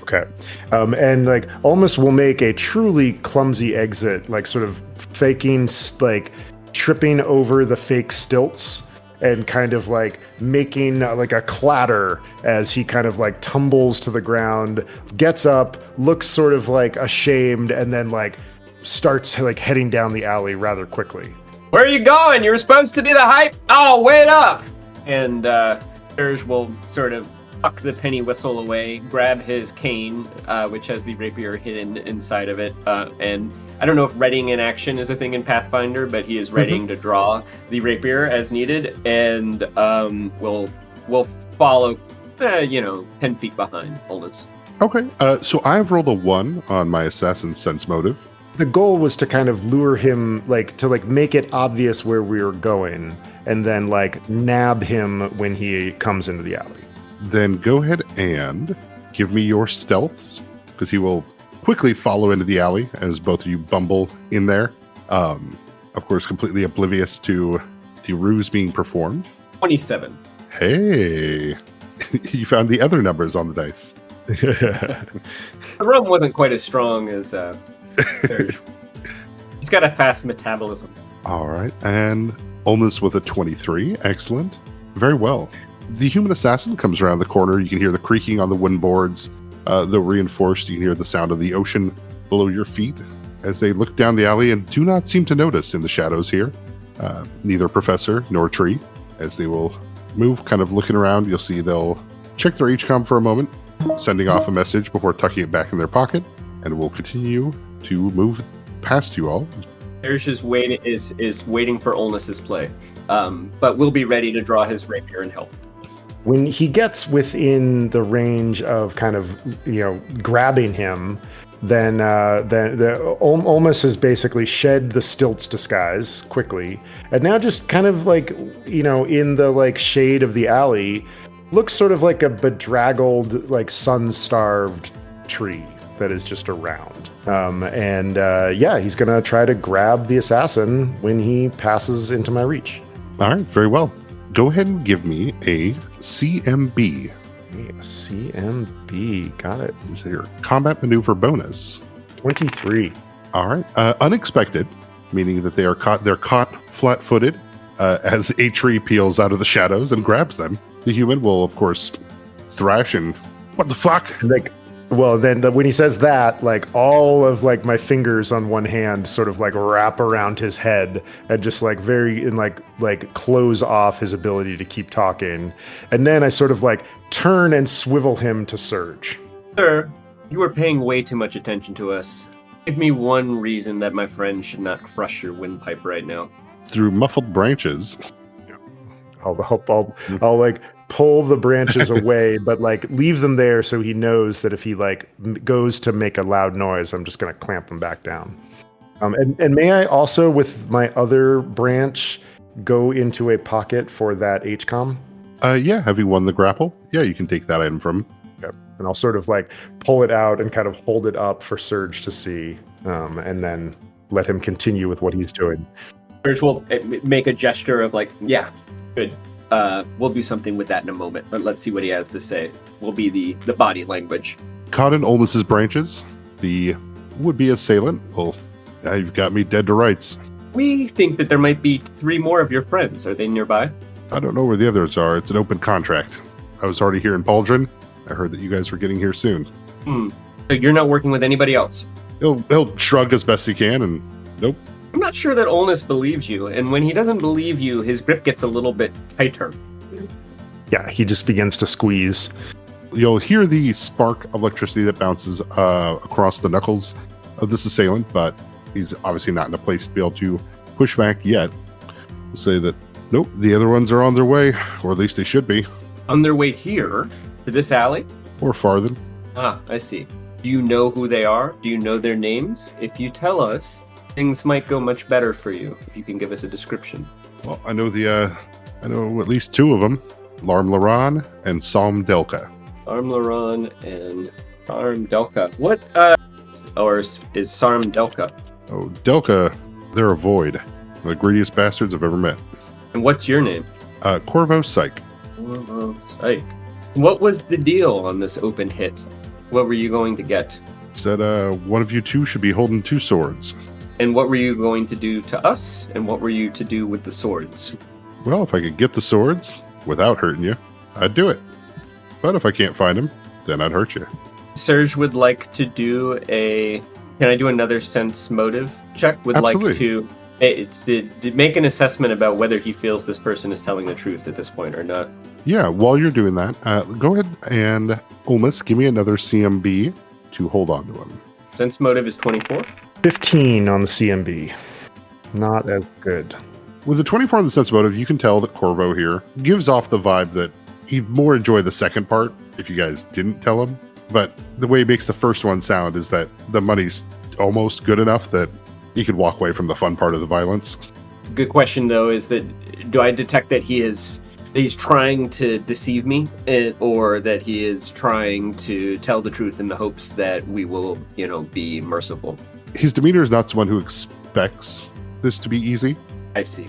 Okay. And like almost will make a truly clumsy exit, like sort of faking, like tripping over the fake stilts and kind of like making like a clatter as he kind of like tumbles to the ground, gets up, looks sort of like ashamed, and then like starts like heading down the alley rather quickly. Where are you going? You're supposed to be the hype. Oh, wait up! And Serge will sort of tuck the penny whistle away, grab his cane, which has the rapier hidden inside of it, and I don't know if readying in action is a thing in Pathfinder, but he is readying to draw the rapier as needed, and will follow, 10 feet behind Olnus. Okay, so I've rolled a 1 on my Assassin's Sense motive. The goal was to kind of lure him, like to like make it obvious where we were going, and then like nab him when he comes into the alley. Then go ahead and give me your stealths, because he will quickly follow into the alley as both of you bumble in there. Of course, completely oblivious to the ruse being performed. 27. Hey, you found the other numbers on the dice. The rum wasn't quite as strong as Serge. He's got a fast metabolism. All right, and Olnus with a 23. Excellent. Very well. The human assassin comes around the corner. You can hear the creaking on the wooden boards. Though reinforced, you can hear the sound of the ocean below your feet as they look down the alley and do not seem to notice in the shadows here. Neither professor nor tree. As they will move, kind of looking around, you'll see they'll check their HCOM for a moment, sending off a message before tucking it back in their pocket, and will continue to move past you all. Serge is waiting for Olnus's play, but will be ready to draw his rapier and help. When he gets within the range of kind of, grabbing him, then Olmus has basically shed the stilts disguise quickly, and now just kind of like, in the like shade of the alley, looks sort of like a bedraggled, like sun-starved tree that is just around. He's gonna try to grab the assassin when he passes into my reach. All right, very well. Go ahead and give me a CMB. CMB, got it. Is your combat maneuver bonus? 23. All right. Unexpected, meaning that they're caught flat-footed as a tree peels out of the shadows and grabs them. The human will, of course, thrashing. What the fuck? Like, well, then when he says that, like all of like my fingers on one hand sort of like wrap around his head and just like like close off his ability to keep talking. And then I sort of like turn and swivel him to Surge. Sir, you are paying way too much attention to us. Give me one reason that my friend should not crush your windpipe right now. Through muffled branches. I'll like pull the branches away, but like leave them there so he knows that if he like goes to make a loud noise, I'm just gonna clamp them back down. And may I also, with my other branch, go into a pocket for that HCOM? Yeah, have you won the grapple? Yeah, you can take that item from him. Okay. And I'll sort of like pull it out and kind of hold it up for Surge to see, and then let him continue with what he's doing. Surge will make a gesture of like, yeah, good. We'll do something with that in a moment, but let's see what he has to say. Will be the body language. Caught in Olmus's branches, the would-be assailant. Well, now you've got me dead to rights. We think that there might be 3 more of your friends. Are they nearby? I don't know where the others are. It's an open contract. I was already here in Pauldron. I heard that you guys were getting here soon. So you're not working with anybody else? He'll shrug as best he can, and nope. I'm not sure that Olnus believes you, and when he doesn't believe you, his grip gets a little bit tighter. Yeah, he just begins to squeeze. You'll hear the spark of electricity that bounces across the knuckles of this assailant, but he's obviously not in a place to be able to push back yet. We'll say that, nope, the other ones are on their way, or at least they should be. On their way here, to this alley? Or Farthen. Ah, I see. Do you know who they are? Do you know their names? If you tell us, things might go much better for you, if you can give us a description. Well, I know I know at least 2 of them. Larm Laran and Psalm Delka. Sarm Laran and Sarm Delka. What, or is Sarm Delka? Oh, Delka, they're a void. The greediest bastards I've ever met. And what's your name? Corvo Psych. Oh, psych. What was the deal on this open hit? What were you going to get? Said one of you 2 should be holding 2 swords. And what were you going to do to us? And what were you to do with the swords? Well, if I could get the swords without hurting you, I'd do it. But if I can't find them, then I'd hurt you. Serge would like to do a... Can I do another sense motive check? Would Absolutely. like to make an assessment about whether he feels this person is telling the truth at this point or not. Yeah, while you're doing that, go ahead and almost give me another CMB to hold on to him. Sense motive is 24. 15 on the CMB. Not as good. With the 24 on the sense motive, you can tell that Corvo here gives off the vibe that he'd more enjoy the second part if you guys didn't tell him. But the way he makes the first one sound is that the money's almost good enough that he could walk away from the fun part of the violence. Good question, though, is that do I detect that he's trying to deceive me, or that he is trying to tell the truth in the hopes that we will, be merciful? His demeanor is not someone who expects this to be easy. I see.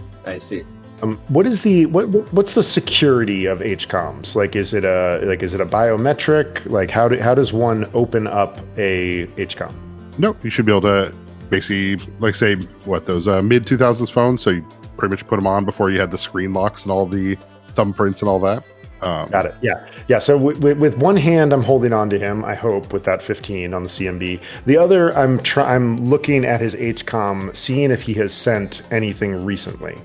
What is what's the security of HCOMs? Like, is it a biometric? Like, how does one open up a HCOM? No, you should be able to basically, like, say, those mid 2000s phones. So you pretty much put them on before you had the screen locks and all the thumbprints and all that. Got it. Yeah. So with one hand, I'm holding on to him. I hope with that 15 on the CMB. The other, I'm looking at his HCOM, seeing if he has sent anything recently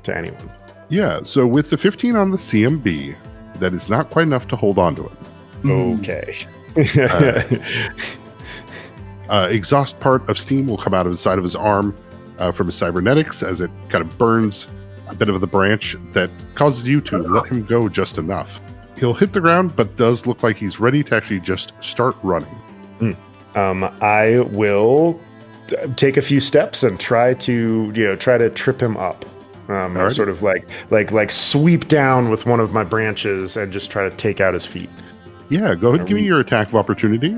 to anyone. Yeah. So with the 15 on the CMB, that is not quite enough to hold on to him. Okay. Exhaust part of steam will come out of the side of his arm from his cybernetics as it kind of burns a bit of the branch that causes you to let him go just enough. He'll hit the ground, but does look like he's ready to actually just start running. I will take a few steps and try to trip him up. Sort of like sweep down with one of my branches and just try to take out his feet. Yeah, go ahead and give me your attack of opportunity.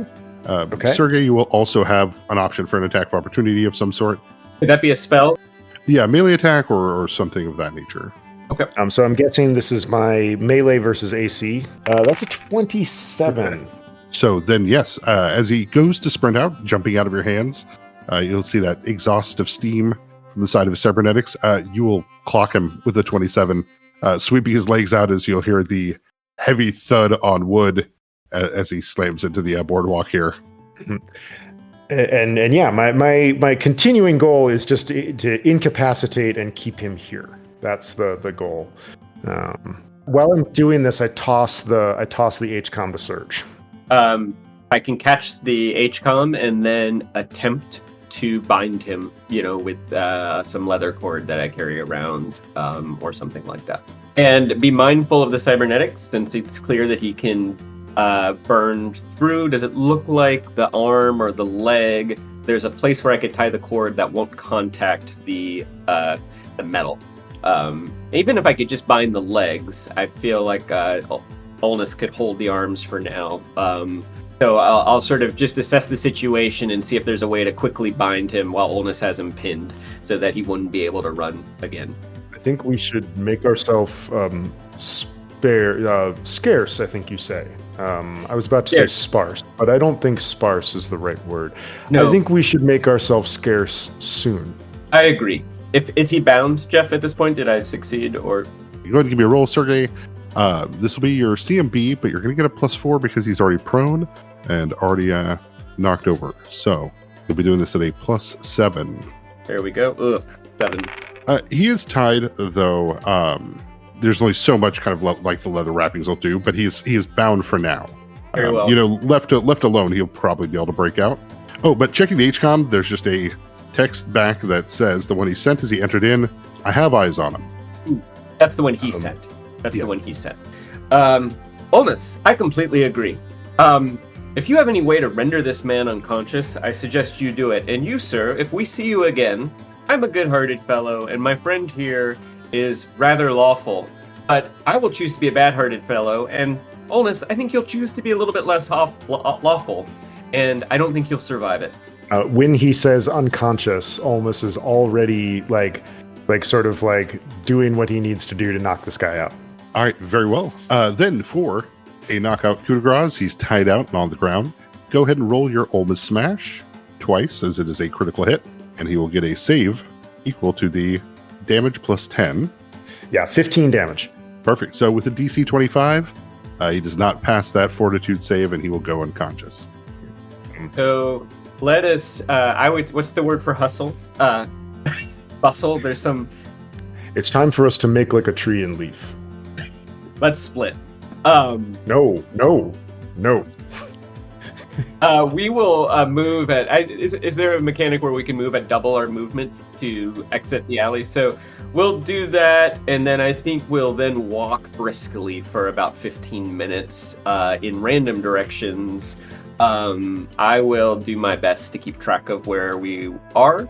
Okay. Sergey, you will also have an option for an attack of opportunity of some sort. Could that be a spell? Yeah, melee attack or something of that nature. Okay. So I'm guessing this is my melee versus AC. That's a 27. So then, yes, as he goes to sprint out, jumping out of your hands, you'll see that exhaust of steam from the side of his cybernetics. You will clock him with a 27, sweeping his legs out as you'll hear the heavy thud on wood as he slams into the boardwalk here. And yeah, my continuing goal is just to incapacitate and keep him here. That's the goal. While I'm doing this, I toss the HCOM to Surge. I can catch the HCOM and then attempt to bind him, with some leather cord that I carry around, or something like that. And be mindful of the cybernetics, since it's clear that he can burn through. Does it look like the arm or the leg? There's a place where I could tie the cord that won't contact the metal. Even if I could just bind the legs, I feel like Olnus could hold the arms for now. So I'll sort of just assess the situation and see if there's a way to quickly bind him while Olnus has him pinned, so that he wouldn't be able to run again. I think we should make ourselves scarce, I think you say. I was about to say sparse, but I don't think sparse is the right word. No. I think we should make ourselves scarce soon. I agree. Is he bound, Jeff, at this point? Did I succeed, or? You go ahead and give me a roll, Sergey. This will be your CMB, but you're going to get a +4 because he's already prone and already knocked over. So you'll be doing this at a +7. There we go. Ugh, 7. He is tied, though. There's only so much kind of like the leather wrappings will do, but he is bound for now. Very well. Left alone, he'll probably be able to break out. Oh, but checking the HCOM, there's just a text back that says the one he sent as he entered in, I have eyes on him. Ooh, that's the one he sent. That's the one he sent. Olnus, I completely agree. If you have any way to render this man unconscious, I suggest you do it. And you, sir, if we see you again, I'm a good-hearted fellow, and my friend here is rather lawful. But I will choose to be a bad-hearted fellow, and Olnus, I think you'll choose to be a little bit less lawful, and I don't think you'll survive it. When he says unconscious, Olnus is already sort of doing what he needs to do to knock this guy out. All right, very well. Then for a knockout coup de grace, he's tied out and on the ground. Go ahead and roll your Olmus Smash twice, as it is a critical hit, and he will get a save equal to the damage +10. Yeah, 15 damage. Perfect. So with a DC 25, he does not pass that fortitude save, and he will go unconscious. So let us. What's the word for hustle? Bustle. There's some. It's time for us to make like a tree and leaf. Let's split. No. We will move at. Is there a mechanic where we can move at double our movement to exit the alley? So we'll do that, and then I think we'll then walk briskly for about 15 minutes in random directions. I will do my best to keep track of where we are,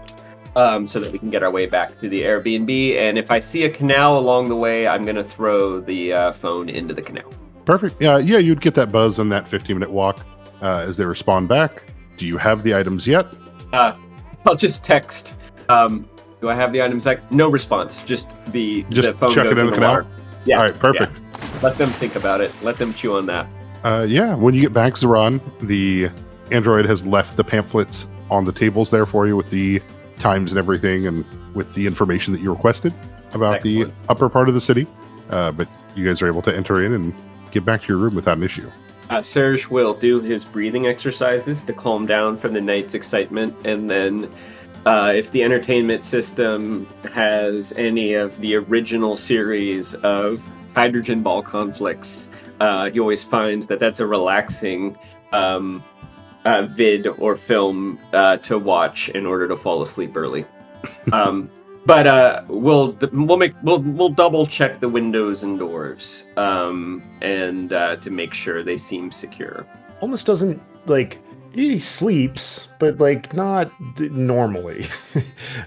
so that we can get our way back to the Airbnb. And if I see a canal along the way, I'm going to throw the phone into the canal. Perfect. Yeah, you'd get that buzz on that 15-minute walk as they respond back. Do you have the items yet? I'll just text. Do I have the items? No response. Just the phone chuck goes it in the canal. water. Yeah. All right. Perfect. Yeah. Let them think about it. Let them chew on that. When you get back, Zeron, the android has left the pamphlets on the tables there for you with the times and everything, and with the information that you requested about Excellent. the upper part of the city. But you guys are able to enter in and get back to your room without an issue. Serge will do his breathing exercises to calm down from the night's excitement, and then if the entertainment system has any of the original series of hydrogen ball conflicts, he always finds that that's a relaxing vid or film to watch in order to fall asleep early. But we'll double check the windows and doors, and to make sure they seem secure. Almost doesn't he sleeps, but not normally.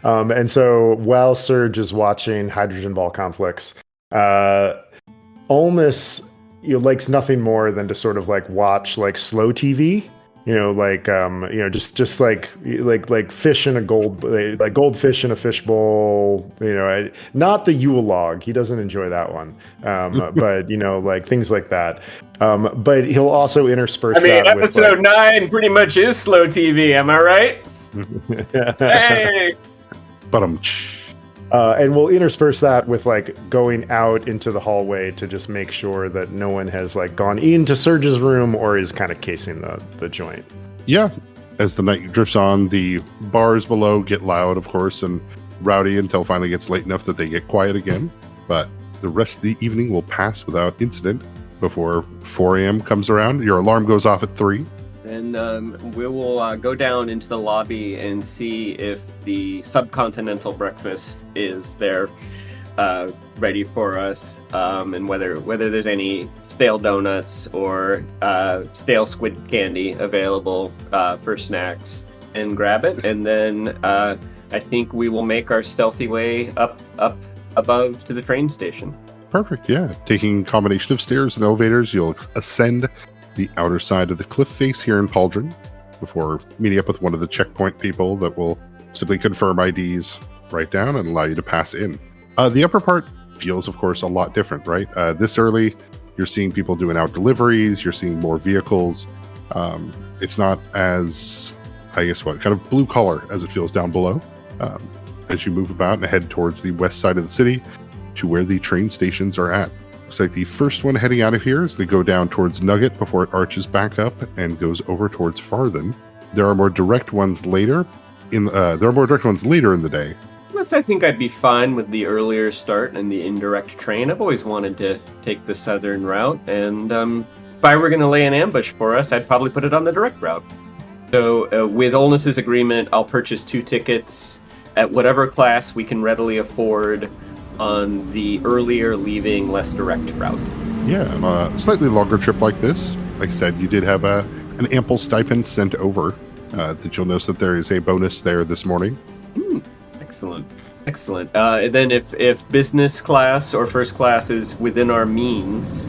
And so while Surge is watching hydrogen ball conflicts, Olmus likes nothing more than to sort of watch slow TV. Just like fish in a goldfish in a fishbowl. Not the Yule log. He doesn't enjoy that one. But things like that. But he'll also intersperse. Episode 9 pretty much is slow TV. Am I right? Hey. But And we'll intersperse that with like going out into the hallway to just make sure that no one has like gone into Surge's room or is kind of casing the joint. Yeah. As the night drifts on, the bars below get loud, of course, and rowdy until it finally gets late enough that they get quiet again. But the rest of the evening will pass without incident before 4 a.m. comes around. Your alarm goes off at 3. And we will go down into the lobby and see if the subcontinental breakfast is there, ready for us, and whether there's any stale donuts or stale squid candy available for snacks, and grab it. And then I think we will make our stealthy way up above to the train station. Perfect, yeah. Taking a combination of stairs and elevators, you'll ascend the outer side of the cliff face here in Pauldron before meeting up with one of the checkpoint people that will simply confirm IDs right down and allow you to pass in. The upper part feels, of course, a lot different, right? This early, you're seeing people doing out deliveries, you're seeing more vehicles. It's not as, I guess, kind of blue collar as it feels down below. As you move about and head towards the west side of the city to where the train stations are at. Looks like the first one heading out of here is going to go down towards Nugget before it arches back up and goes over towards Farthen. There are more direct ones later in the day. I think I'd be fine with the earlier start and the indirect train. I've always wanted to take the southern route, and if I were going to lay an ambush for us, I'd probably put it on the direct route. So with Olness's agreement, I'll purchase 2 tickets at whatever class we can readily afford on the earlier leaving, less direct route. Yeah, a slightly longer trip like this. Like I said, you did have an ample stipend sent over. That you'll notice that there is a bonus there this morning. Excellent. Then if business class or first class is within our means,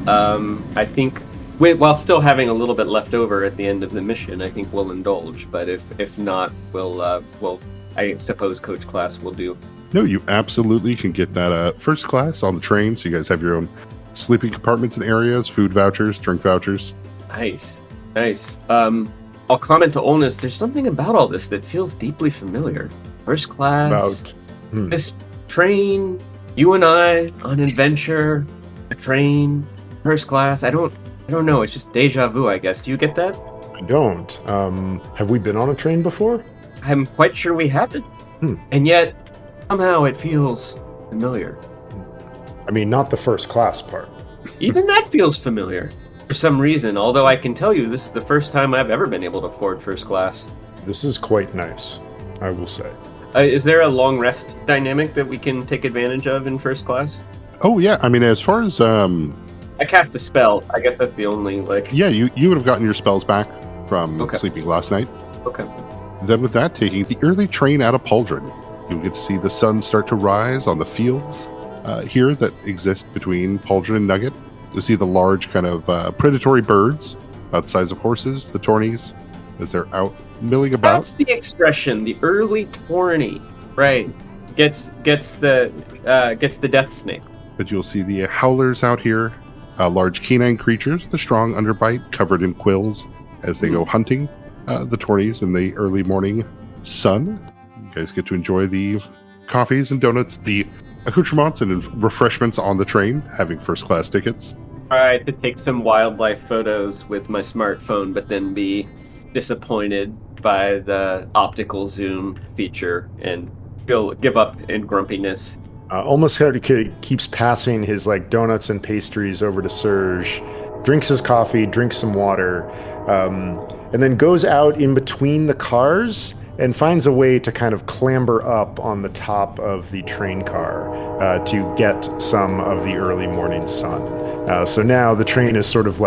I think, while still having a little bit left over at the end of the mission, I think we'll indulge. But if not, we'll I suppose coach class will do. No, you absolutely can get that first class on the train, so you guys have your own sleeping compartments and areas, food vouchers, drink vouchers. Nice. I'll comment to Olness, there's something about all this that feels deeply familiar. First class, this train, you and I on an adventure, a train, first class. I don't know. It's just deja vu, I guess. Do you get that? I don't. Have we been on a train before? I'm quite sure we haven't. And yet, somehow it feels familiar. I mean, not the first class part. Even that feels familiar for some reason, although I can tell you this is the first time I've ever been able to afford first class. This is quite nice, I will say. Is there a long rest dynamic that we can take advantage of in first class? Oh, yeah. I mean, as far as... I cast a spell. I guess that's the only, Yeah, you would have gotten your spells back from sleeping last night. Okay. Then with that, taking the early train out of Pauldron, you'll get to see the sun start to rise on the fields here that exist between Pauldron and Nugget. You'll see the large kind of predatory birds, about the size of horses, the tourneys, as they're out milling about. That's the expression, the early tourney, right? Gets the death snake. But you'll see the howlers out here, large canine creatures, the strong underbite covered in quills as they go hunting. The tourneys in the early morning sun. You guys get to enjoy the coffees and donuts, the accoutrements and refreshments on the train, having first class tickets. Try to take some wildlife photos with my smartphone, but then be disappointed by the optical zoom feature and give up in grumpiness. Almost keeps passing his donuts and pastries over to Serge, drinks his coffee, drinks some water, and then goes out in between the cars and finds a way to kind of clamber up on the top of the train car to get some of the early morning sun. So now the train is sort of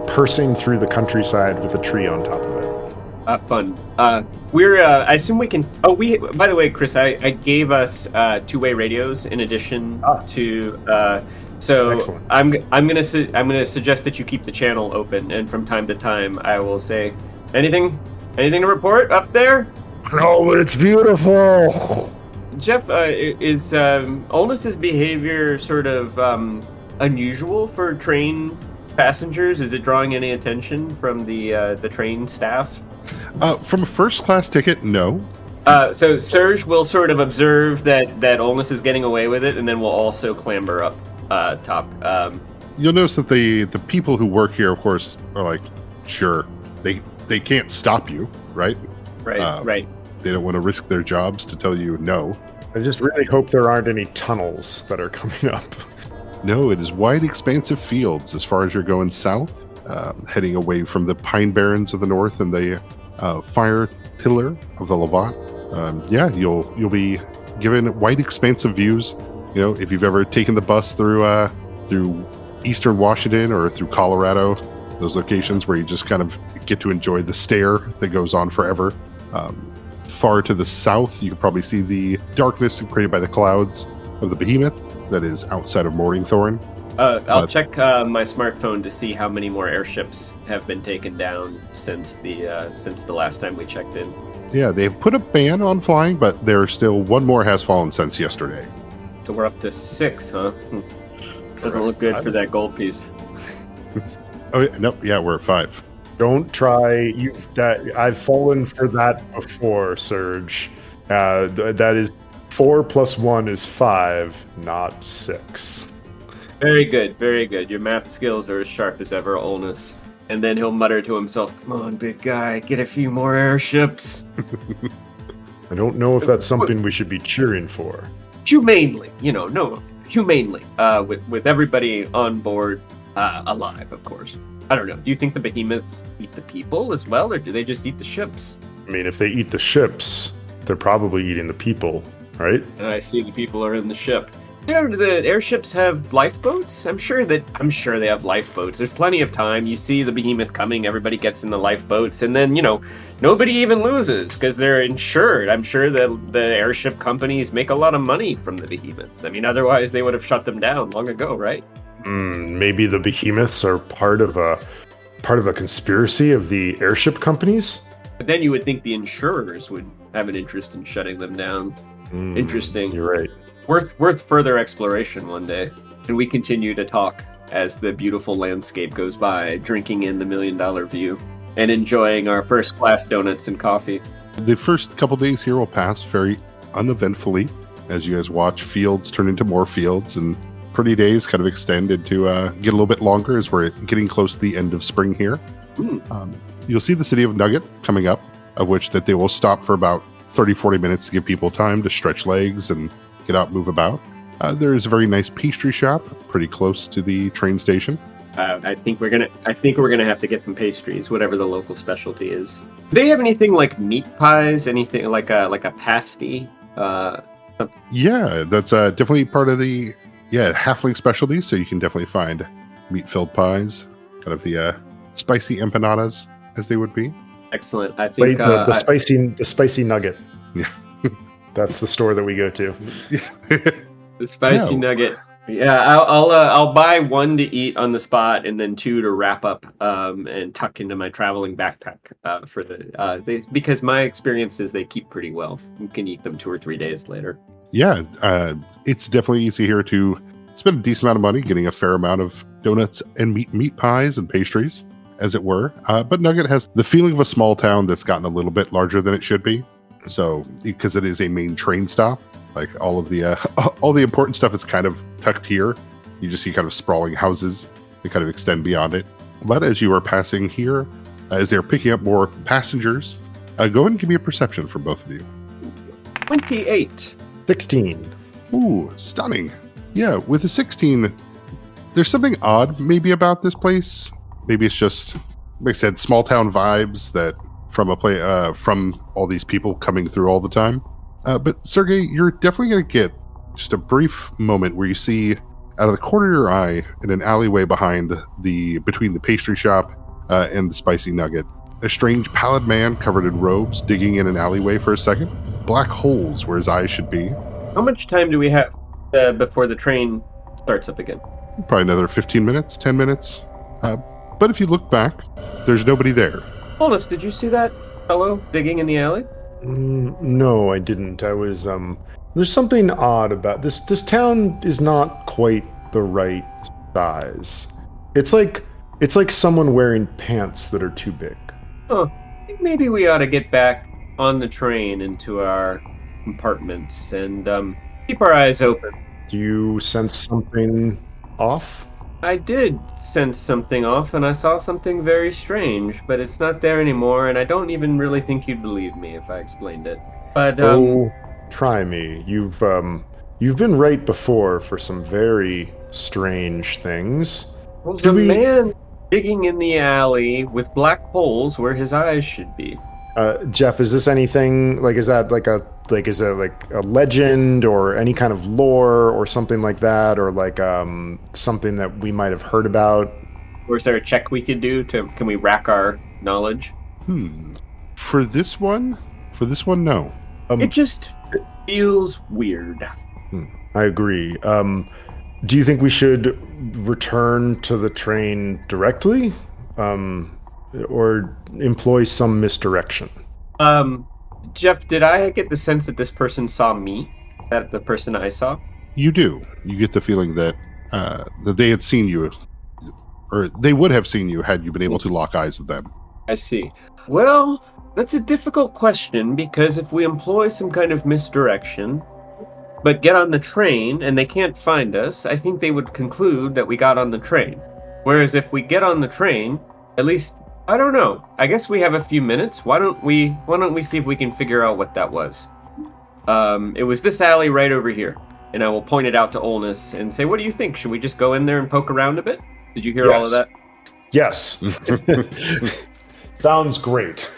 pursing through the countryside with a tree on top of it. Fun. I assume we can. Oh, by the way, Chris, I gave us two-way radios in addition to. So excellent. I'm gonna suggest that you keep the channel open, and from time to time I will say, anything to report up there? Oh, but it's beautiful. Jeff, is Olness's behavior sort of unusual for train passengers? Is it drawing any attention from the train staff? From a first class ticket, no. So Serge will sort of observe that Olnus is getting away with it, and then we'll also clamber up top. You'll notice that the people who work here, of course, are like, sure, they can't stop you, right? Right, right. They don't want to risk their jobs to tell you no. I just really hope there aren't any tunnels that are coming up. No, it is wide, expansive fields as far as you're going south, heading away from the Pine Barrens of the north and the Fire Pillar of the Levant. You'll be given wide, expansive views. You know, if you've ever taken the bus through Eastern Washington or through Colorado, those locations where you just kind of get to enjoy the stare that goes on forever. Far to the south, you can probably see the darkness created by the clouds of the behemoth that is outside of Morningthorn. I'll check my smartphone to see how many more airships have been taken down since the last time we checked in. Yeah, they've put a ban on flying, but there's still one more has fallen since yesterday. So we're up to 6, huh? Doesn't look good for that gold piece. Oh, nope, yeah, we're at 5. Don't try. I've fallen for that before, Serge. That is 4 + 1 is 5, not 6. Very good, very good. Your math skills are as sharp as ever, Olnus. And then he'll mutter to himself, "Come on, big guy, get a few more airships." I don't know if that's something we should be cheering for. Humanely, humanely. With everybody on board, alive, of course. I don't know. Do you think the behemoths eat the people as well, or do they just eat the ships? I mean, if they eat the ships, they're probably eating the people, right? And I see the people are in the ship. Do the airships have lifeboats? I'm sure they have lifeboats. There's plenty of time. You see the behemoth coming, everybody gets in the lifeboats, and then, nobody even loses because they're insured. I'm sure the airship companies make a lot of money from the behemoths. I mean, otherwise they would have shut them down long ago, right? Maybe the behemoths are part of a conspiracy of the airship companies? But then you would think the insurers would have an interest in shutting them down. Interesting. You're right. Worth further exploration one day. And we continue to talk as the beautiful landscape goes by, drinking in the $1 million view and enjoying our first class donuts and coffee. The first couple days here will pass very uneventfully as you guys watch fields turn into more fields, and pretty days kind of extend into get a little bit longer as we're getting close to the end of spring here. You'll see the city of Nugget coming up, of which that they will stop for about 30-40 minutes to give people time to stretch legs and get out, move about. There is a very nice pastry shop pretty close to the train station. I think we're gonna have to get some pastries, whatever the local specialty is. Do they have anything like meat pies? Anything like a pasty? Yeah, that's definitely part of the halfling specialty. So you can definitely find meat-filled pies, kind of the spicy empanadas, as they would be. Excellent. I think the spicy nugget. Yeah. That's the store that we go to. The spicy nugget. Yeah, I'll buy 1 to eat on the spot, and then 2 to wrap up and tuck into my traveling backpack for because my experience is they keep pretty well. You can eat them 2 or 3 days later. Yeah, it's definitely easy here to spend a decent amount of money getting a fair amount of donuts and meat pies and pastries, as it were. But Nugget has the feeling of a small town that's gotten a little bit larger than it should be. So, because it is a main train stop, like all of the all the important stuff is kind of tucked here. You just see kind of sprawling houses that kind of extend beyond it. But as you are passing here, as they're picking up more passengers, go ahead and give me a perception from both of you. 28. 16. Ooh, stunning. Yeah, with a 16, there's something odd maybe about this place. Maybe it's just, like I said, small town vibes that from all these people coming through all the time. But Sergey, you're definitely going to get just a brief moment where you see out of the corner of your eye in an alleyway between the pastry shop and the spicy nugget, a strange pallid man covered in robes digging in an alleyway for a second. Black holes where his eyes should be. How much time do we have before the train starts up again? Probably another 15 minutes, 10 minutes. But if you look back, there's nobody there. Olnus, did you see that fellow digging in the alley? No, I didn't. I was, there's something odd about this. This town is not quite the right size. It's like someone wearing pants that are too big. Oh, I think maybe we ought to get back on the train into our compartments and keep our eyes open. Do you sense something off? I did sense something off, and I saw something very strange, but it's not there anymore, and I don't even really think you'd believe me if I explained it. But try me. You've been right before for some very strange things. Well, the man digging in the alley with black holes where his eyes should be. Jeff, is this anything like? Is that like a legend or any kind of lore or something like that, or like something that we might have heard about? Or is there a check we could do can we rack our knowledge? For this one, no. It just feels weird. I agree. Do you think we should return to the train directly, or employ some misdirection? Jeff, did I get the sense that this person saw me? That the person I saw? You do. You get the feeling that they had seen you, or they would have seen you had you been able to lock eyes with them. I see. Well, that's a difficult question, because if we employ some kind of misdirection, but get on the train and they can't find us, I think they would conclude that we got on the train. Whereas if we get on the train, at least, I don't know. I guess we have a few minutes. Why don't we see if we can figure out what that was? It was this alley right over here. And I will point it out to Olnus and say, what do you think? Should we just go in there and poke around a bit? Did you hear all of that? Yes. Sounds great.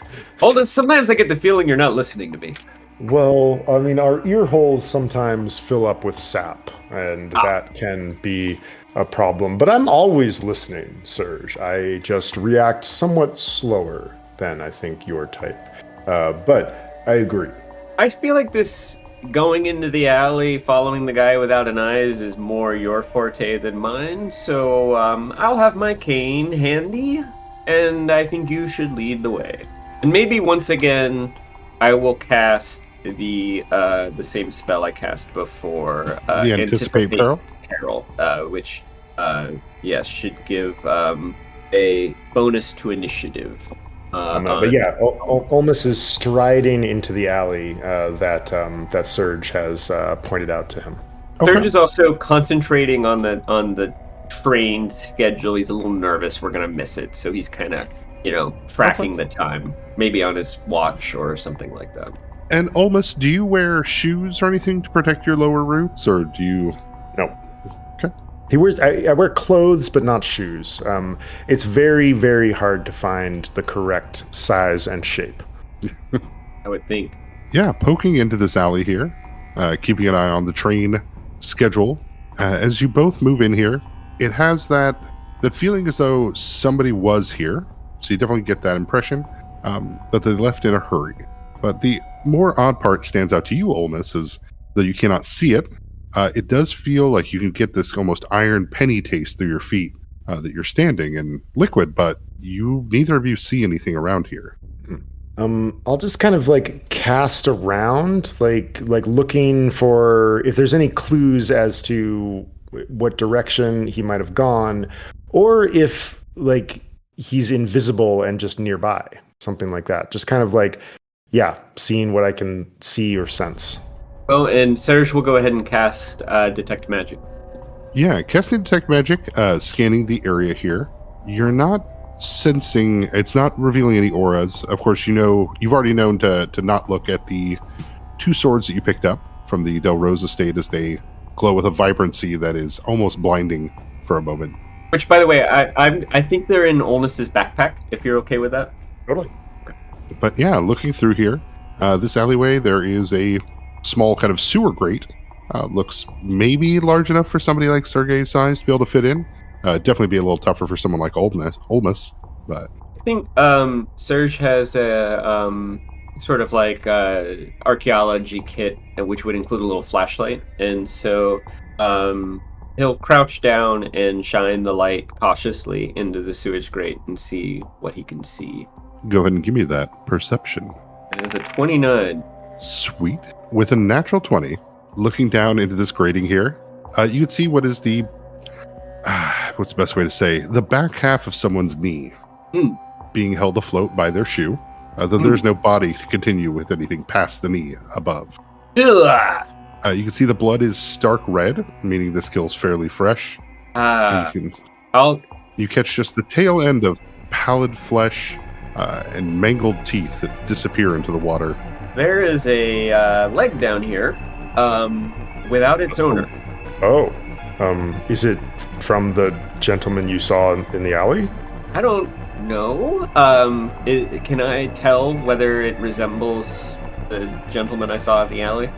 Olnus, sometimes I get the feeling you're not listening to me. Well, I mean, our ear holes sometimes fill up with sap, and that can be a problem. But I'm always listening, Serge. I just react somewhat slower than I think your type. But I agree. I feel like this going into the alley, following the guy without an eyes is more your forte than mine. So I'll have my cane handy, and I think you should lead the way. And maybe once again, I will cast the same spell I cast before. The Anticipate Peril? Which, should give a bonus to initiative. But yeah, Olmus is striding into the alley that Serge has pointed out to him. Serge is also concentrating on the train schedule. He's a little nervous we're gonna miss it, so he's kind of tracking the time, maybe on his watch or something like that. And Olmus, do you wear shoes or anything to protect your lower roots, or do you? No. Okay. I wear clothes, but not shoes. It's very, very hard to find the correct size and shape. I would think. Yeah, poking into this alley here, keeping an eye on the train schedule. As you both move in here, it has that feeling as though somebody was here. So you definitely get that impression, but they left in a hurry. But the more odd part stands out to you, Olmus, is that you cannot see it. It does feel like you can get this almost iron penny taste through your feet that you're standing in liquid, but neither of you see anything around here. I'll just kind of cast around, like looking for if there's any clues as to what direction he might have gone, or if he's invisible and just nearby, something like that. Just kind of seeing what I can see or sense. Well, and Serge will go ahead and cast Detect Magic. Yeah, casting Detect Magic, scanning the area here. You're not sensing, it's not revealing any auras. Of course, you've already known to not look at the 2 swords that you picked up from the Del Rose estate, as they glow with a vibrancy that is almost blinding for a moment. Which, by the way, I think they're in Olnus's backpack, if you're okay with that. Totally. But yeah, looking through here, this alleyway, there is a small kind of sewer grate. Looks maybe large enough for somebody like Sergei's size to be able to fit in. Definitely be a little tougher for someone like Olmus. But I think Serge has a sort of archaeology kit, which would include a little flashlight. And so he'll crouch down and shine the light cautiously into the sewage grate and see what he can see. Go ahead and give me that perception. It is a 29. Sweet. With a natural 20, looking down into this grating here, you can see what is the, what's the best way to say, the back half of someone's knee being held afloat by their shoe. though there's no body to continue with anything past the knee above. Ugh. You can see the blood is stark red, meaning this kill's fairly fresh. And you catch just the tail end of pallid flesh and mangled teeth that disappear into the water. There is a leg down here without its owner. Oh. Is it from the gentleman you saw in the alley? I don't know. Can I tell whether it resembles the gentleman I saw at the alley?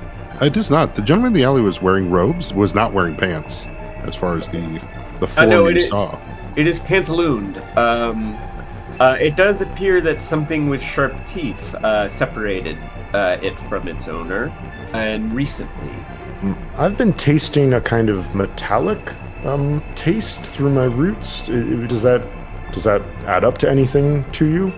It does not. The gentleman in the alley was wearing robes, was not wearing pants, as far as the form you saw. It is pantalooned. It does appear that something with sharp teeth separated it from its owner, and recently. I've been tasting a kind of metallic taste through my roots. Does that add up to anything to you?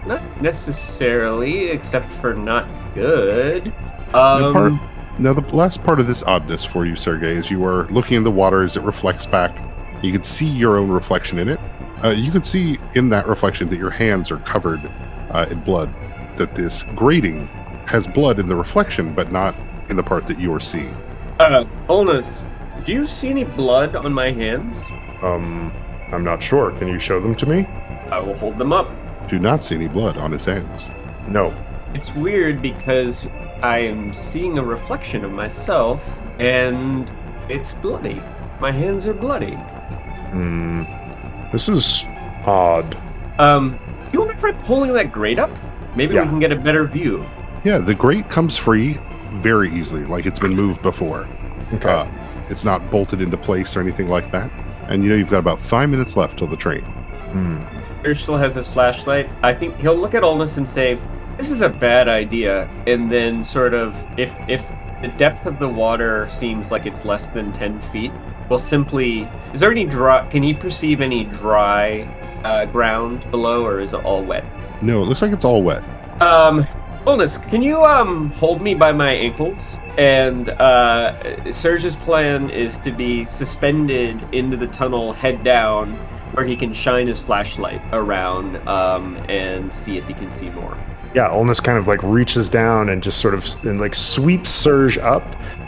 Not necessarily, except for not good. Now, the last part of this oddness for you, Sergey, is you are looking in the water as it reflects back. You can see your own reflection in it. You can see in that reflection that your hands are covered in blood, that this grating has blood in the reflection, but not in the part that you are seeing. Olnus, do you see any blood on my hands? I'm not sure. Can you show them to me? I will hold them up. Do not see any blood on his hands. No. It's weird because I am seeing a reflection of myself, and it's bloody. My hands are bloody. This is odd. You want to try pulling that grate up? Maybe we can get a better view. Yeah, the grate comes free very easily, like it's been moved before. Okay. It's not bolted into place or anything like that. And you've got about 5 minutes left till the train. Ursula has his flashlight. I think he'll look at Olnus and say, "This is a bad idea." And then sort of, if the depth of the water seems like it's less than 10 feet, we'll simply... Is there any dry... Can he perceive any dry ground below, or is it all wet? No, it looks like it's all wet. Olnus, can you hold me by my ankles? And Serge's plan is to be suspended into the tunnel, head down, where he can shine his flashlight around and see if he can see more. Yeah, Olnus kind of like reaches down and just sort of sweeps Serge up,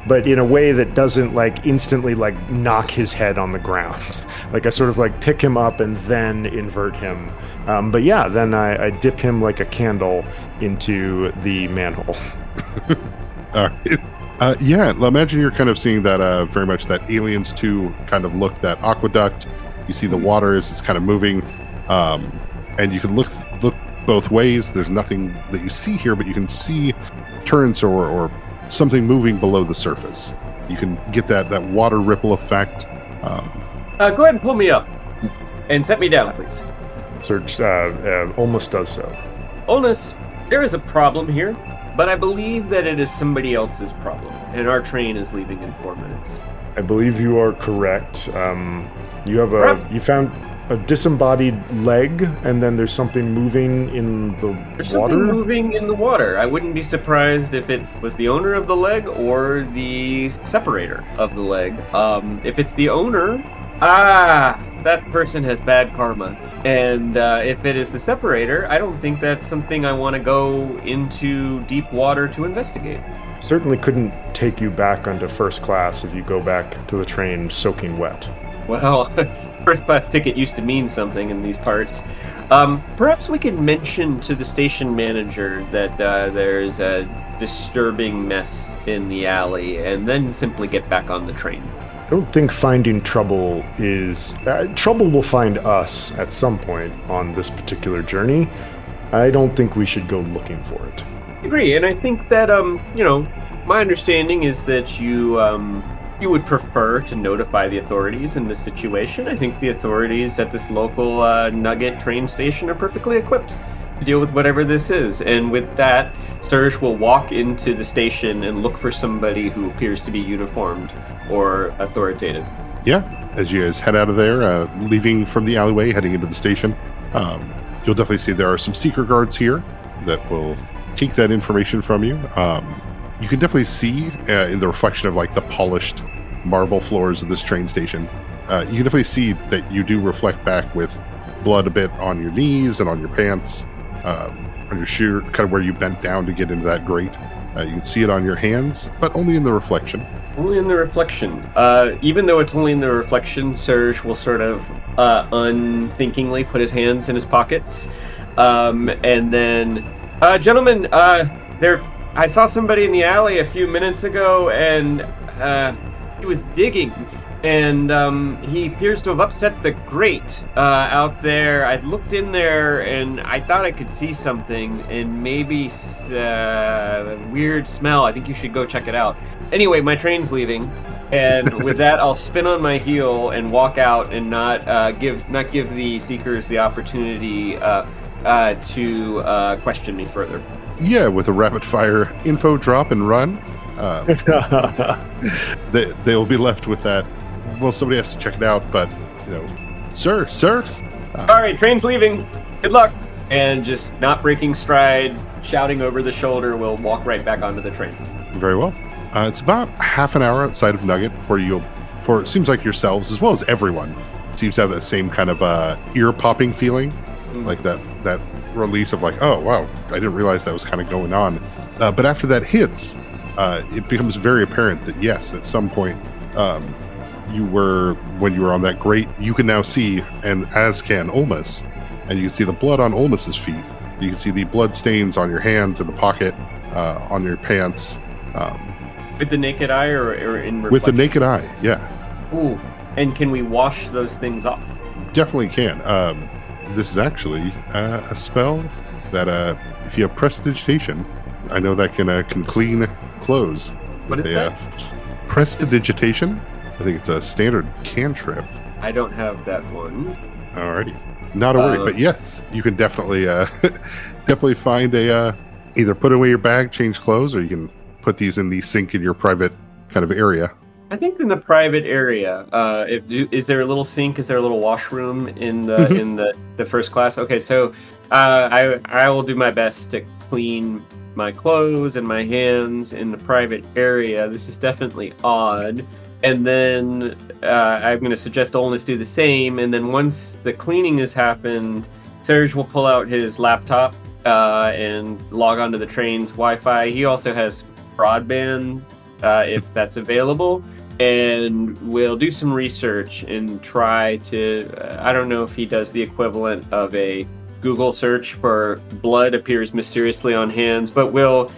but in a way that doesn't like instantly like knock his head on the ground. Like I sort of like pick him up and then invert him. But yeah, then I dip him like a candle into the manhole. All right. Yeah, imagine you're kind of seeing that very much that Aliens 2 kind of look, that aqueduct. You see the water as it's kind of moving, and you can look both ways. There's nothing that you see here, but you can see turrets or something moving below the surface. You can get that water ripple effect. Go ahead and pull me up and set me down, please. Serge almost does so. Olnus, there is a problem here, but I believe that it is somebody else's problem, and our train is leaving in 4 minutes. I believe you are correct. You found a disembodied leg, and then there's something moving in the water? There's something moving in the water. I wouldn't be surprised if it was the owner of the leg or the separator of the leg. If it's the owner, that person has bad karma. And if it is the separator, I don't think that's something I want to go into deep water to investigate. Certainly couldn't take you back onto first class if you go back to the train soaking wet. Well, first class ticket used to mean something in these parts. Perhaps we could mention to the station manager that there's a disturbing mess in the alley, and then simply get back on the train. I don't think finding trouble is... trouble will find us at some point on this particular journey. I don't think we should go looking for it. I agree, and I think that, my understanding is that you would prefer to notify the authorities in this situation. I think the authorities at this local Nugget train station are perfectly equipped to deal with whatever this is. And with that, Serge will walk into the station and look for somebody who appears to be uniformed or authoritative. Yeah, as you guys head out of there, leaving from the alleyway, heading into the station, you'll definitely see there are some secret guards here that will take that information from you. You can definitely see in the reflection of like the polished marble floors of this train station, you can definitely see that you do reflect back with blood a bit on your knees and on your pants. sheer kind of where you bent down to get into that grate. You can see it on your hands, but only in the reflection. Only in the reflection. Even though it's only in the reflection, Serge will sort of unthinkingly put his hands in his pockets. And then, gentlemen, I saw somebody in the alley a few minutes ago, and he was digging. And he appears to have upset the grate out there. I looked in there, and I thought I could see something, and maybe a weird smell. I think you should go check it out. Anyway, my train's leaving, and with that, I'll spin on my heel and walk out, and not give the seekers the opportunity to question me further. Yeah, with a rapid fire info drop and run, they'll be left with that. Well, somebody has to check it out, but, sir. All right, train's leaving. Good luck. And just not breaking stride, shouting over the shoulder, we'll walk right back onto the train. Very well. It's about half an hour outside of Nugget before it seems like yourselves, as well as everyone, seems to have that same kind of ear-popping feeling, like that release of like, oh, wow, I didn't realize that was kind of going on. But after that hits, it becomes very apparent that, yes, at some point, when you were on that grate, you can now see, and as can Olmus, and you can see the blood on Olmus's feet. You can see the blood stains on your hands, in the pocket, on your pants. With the naked eye or in reflection? With the naked eye, yeah. Ooh, and can we wash those things off? Definitely can. This is actually a spell that, if you have prestidigitation, I know that can clean clothes. What is that? Prestidigitation? I think it's a standard cantrip. I don't have that one. Alrighty. Not a worry, but yes, you can definitely find either put away your bag, change clothes, or you can put these in the sink in your private kind of area. I think in the private area, is there a little sink? Is there a little washroom in the the first class? Okay, so I will do my best to clean my clothes and my hands in the private area. This is definitely odd. And then I'm going to suggest Olmus do the same. And then once the cleaning has happened, Serge will pull out his laptop and log onto the train's Wi-Fi. He also has broadband if that's available. And we'll do some research and try to, I don't know if he does the equivalent of a Google search for blood appears mysteriously on hands, but we'll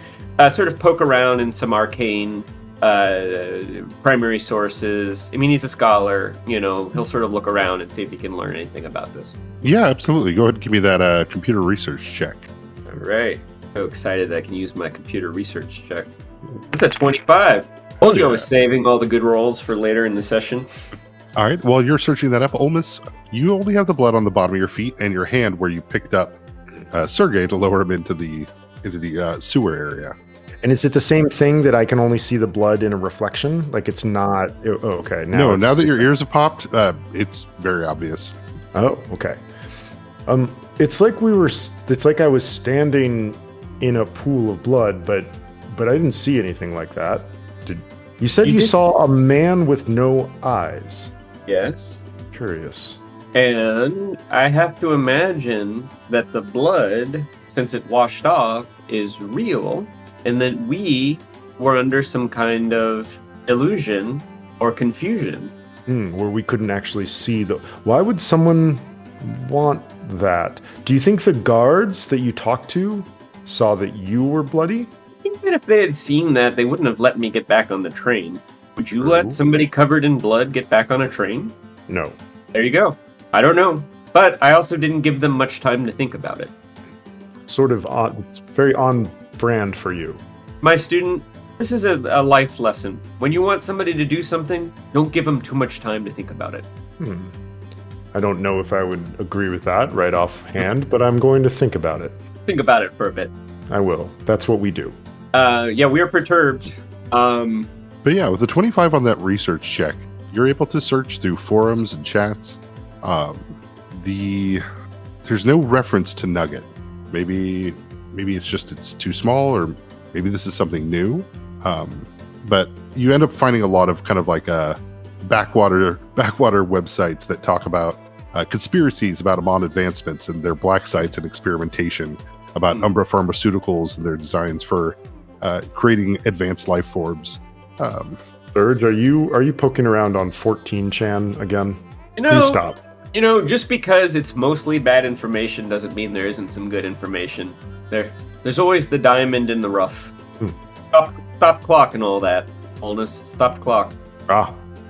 sort of poke around in some arcane primary sources. I mean, he's a scholar, he'll sort of look around and see if he can learn anything about this. Yeah, absolutely. Go ahead and give me that computer research check. All right. So excited that I can use my computer research check. It's a 25. Told you I was saving all the good rolls for later in the session. All right. While you're searching that up, Olmus, you only have the blood on the bottom of your feet and your hand where you picked up Sergei to lower him into the sewer area. And is it the same thing that I can only see the blood in a reflection? Like it's not. Oh, okay. Now that your ears have popped, it's very obvious. Oh, okay. It's like I was standing in a pool of blood, but I didn't see anything like that. You said you saw a man with no eyes? Yes. Curious. And I have to imagine that the blood, since it washed off, is real, and that we were under some kind of illusion or confusion. Where we couldn't actually see the... Why would someone want that? Do you think the guards that you talked to saw that you were bloody? I think that if they had seen that, they wouldn't have let me get back on the train. Would you let somebody covered in blood get back on a train? No. There you go. I don't know. But I also didn't give them much time to think about it. Sort of it's very on brand for you. My student, this is a life lesson. When you want somebody to do something, don't give them too much time to think about it. I don't know if I would agree with that right offhand, but I'm going to think about it. Think about it for a bit. I will. That's what we do. Yeah, we are perturbed. But yeah, with the 25 on that research check, you're able to search through forums and chats. There's no reference to Nugget. Maybe it's too small, or maybe this is something new. But you end up finding a lot of kind of like backwater websites that talk about conspiracies about Amon advancements and their black sites and experimentation. about Umbra Pharmaceuticals and their designs for creating advanced life forms. Surge, are you poking around on 14chan again? Please stop. Just because it's mostly bad information doesn't mean there isn't some good information. There's always the diamond in the rough. Stop clock and all that. Oldness, stop clock.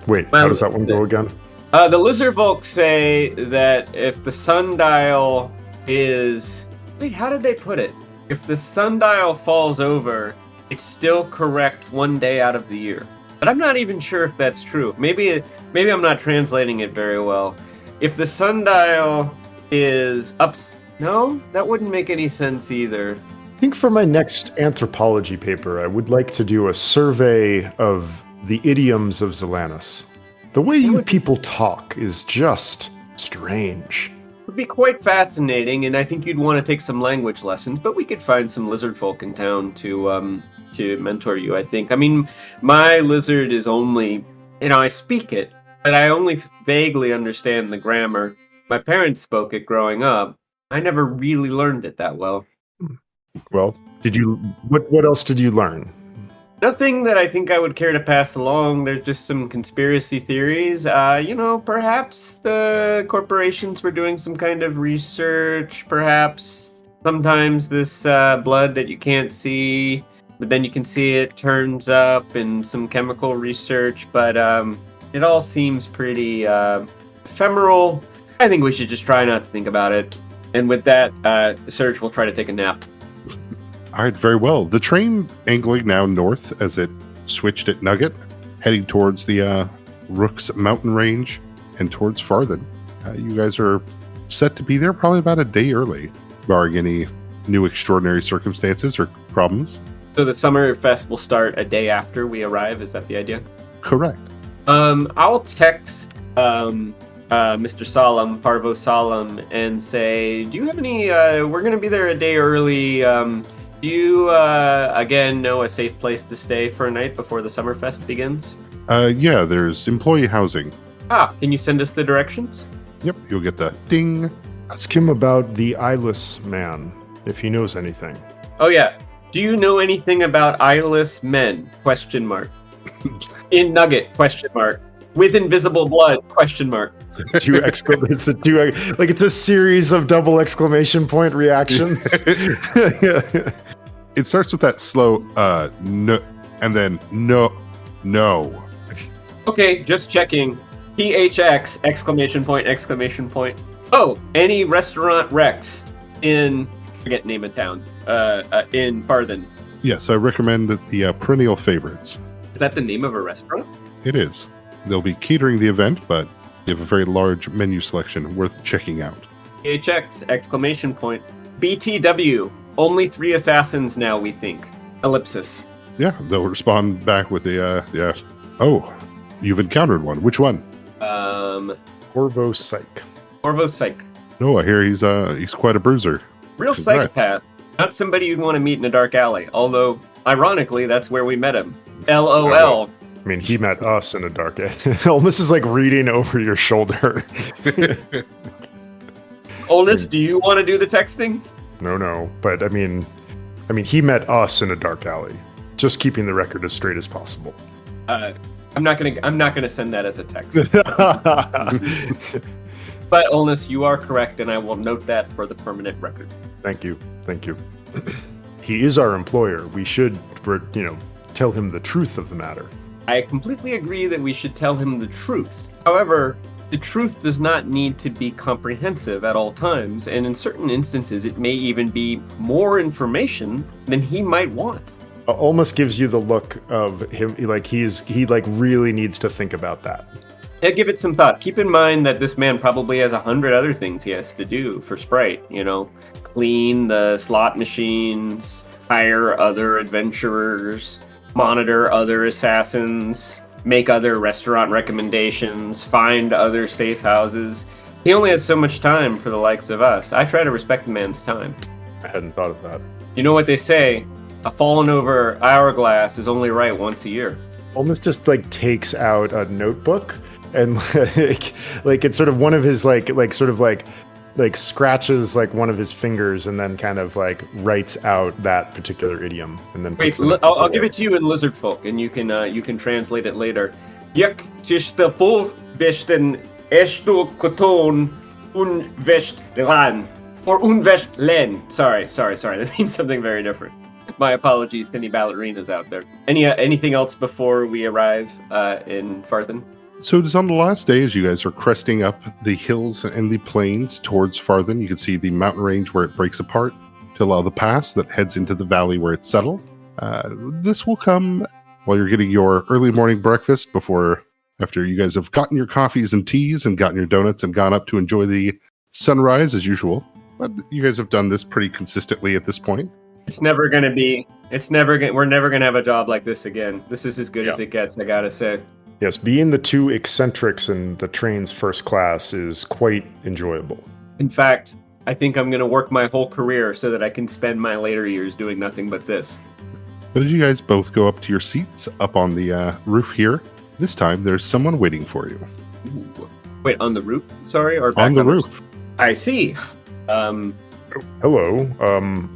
Wait, how does that one go again? The lizard folks say that if the sundial is... Wait, how did they put it? If the sundial falls over, it's still correct one day out of the year. But I'm not even sure if that's true. Maybe I'm not translating it very well. If the sundial is up... No, that wouldn't make any sense either. I think for my next anthropology paper, I would like to do a survey of the idioms of Zelanis. The way you people talk is just strange. It would be quite fascinating, and I think you'd want to take some language lessons, but we could find some lizard folk in town to mentor you, I think. I mean, my lizard is only... I speak it, but I only vaguely understand the grammar. My parents spoke it growing up. I never really learned it that well. Well, what else did you learn? Nothing that I think I would care to pass along. There's just some conspiracy theories. Perhaps the corporations were doing some kind of research. Perhaps sometimes this blood that you can't see, but then you can see it, turns up in some chemical research. But it all seems pretty ephemeral. I think we should just try not to think about it. And with that, Serge will try to take a nap. All right, very well. The train angling now north as it switched at Nugget, heading towards the Rook's mountain range and towards Farthen. You guys are set to be there probably about a day early, barring any new extraordinary circumstances or problems. So the summer fest will start a day after we arrive. Is that the idea? Correct. I'll text Mr. Solemn, Parvo Solemn, and say, do you have any... we're going to be there a day early. Do you, again, know a safe place to stay for a night before the Summerfest begins? Yeah, there's employee housing. Can you send us the directions? Yep, you'll get the ding. Ask him about the eyeless man, if he knows anything. Oh, yeah. Do you know anything about eyeless men? ? In Nugget? ? With invisible blood? ? It's a series of double exclamation point reactions. It starts with that slow no, and then no. Okay, just checking. PHX ! Oh, any restaurant Rex in, forget name of town, in Farthen. Yes, I recommend the Perennial Favorites. Is that the name of a restaurant? It is. They'll be catering the event, but they have a very large menu selection worth checking out. PHX ! BTW. Only 3 assassins now, we think. Ellipsis. Yeah, they'll respond back with the, Oh, you've encountered one. Which one? Corvo Psych. Corvo Psych. No, I hear he's quite a bruiser. Real Congrats. psychopath. Not somebody you'd want to meet in a dark alley. Although, ironically, that's where we met him. LOL. I mean, he met us in a dark alley. Almost is like reading over your shoulder. Oldest, do you want to do the texting? No. But I mean, he met us in a dark alley. Just keeping the record as straight as possible. I'm not gonna send that as a text. But Olness, you are correct, and I will note that for the permanent record. Thank you. He is our employer. We should, tell him the truth of the matter. I completely agree that we should tell him the truth. However, the truth does not need to be comprehensive at all times, and in certain instances, it may even be more information than he might want. Almost gives you the look of him, like he really needs to think about that. Yeah, give it some thought. Keep in mind that this man probably has 100 other things he has to do for Sprite, Clean the slot machines, hire other adventurers, monitor other assassins, make other restaurant recommendations, find other safe houses. He only has so much time for the likes of us. I try to respect the man's time. I hadn't thought of that. You know what they say? A fallen over hourglass is only right once a year. Almost just takes out a notebook and it's sort of one of his like scratches like one of his fingers and then kind of like writes out that particular idiom and then Wait, I'll give it to you in lizard folk, and you can translate it later. Jak czyste vesten estu koton unvest lan or unvest len. Sorry. That means something very different. My apologies to any ballerinas out there. Anything else before we arrive in Farthen? So it is on the last day as you guys are cresting up the hills and the plains towards Farthen. You can see the mountain range where it breaks apart to allow the pass that heads into the valley where it's settled. This will come while you're getting your early morning breakfast after you guys have gotten your coffees and teas and gotten your donuts and gone up to enjoy the sunrise as usual. But you guys have done this pretty consistently at this point. We're never gonna have a job like this again. This is as good as it gets, I gotta say. Yes, being the two eccentrics in the train's first class is quite enjoyable. In fact, I think I'm going to work my whole career so that I can spend my later years doing nothing but this. But as you guys both go up to your seats up on the roof here, this time there's someone waiting for you. Ooh. Wait, on the roof? Sorry? Or back on the roof. I see. Hello.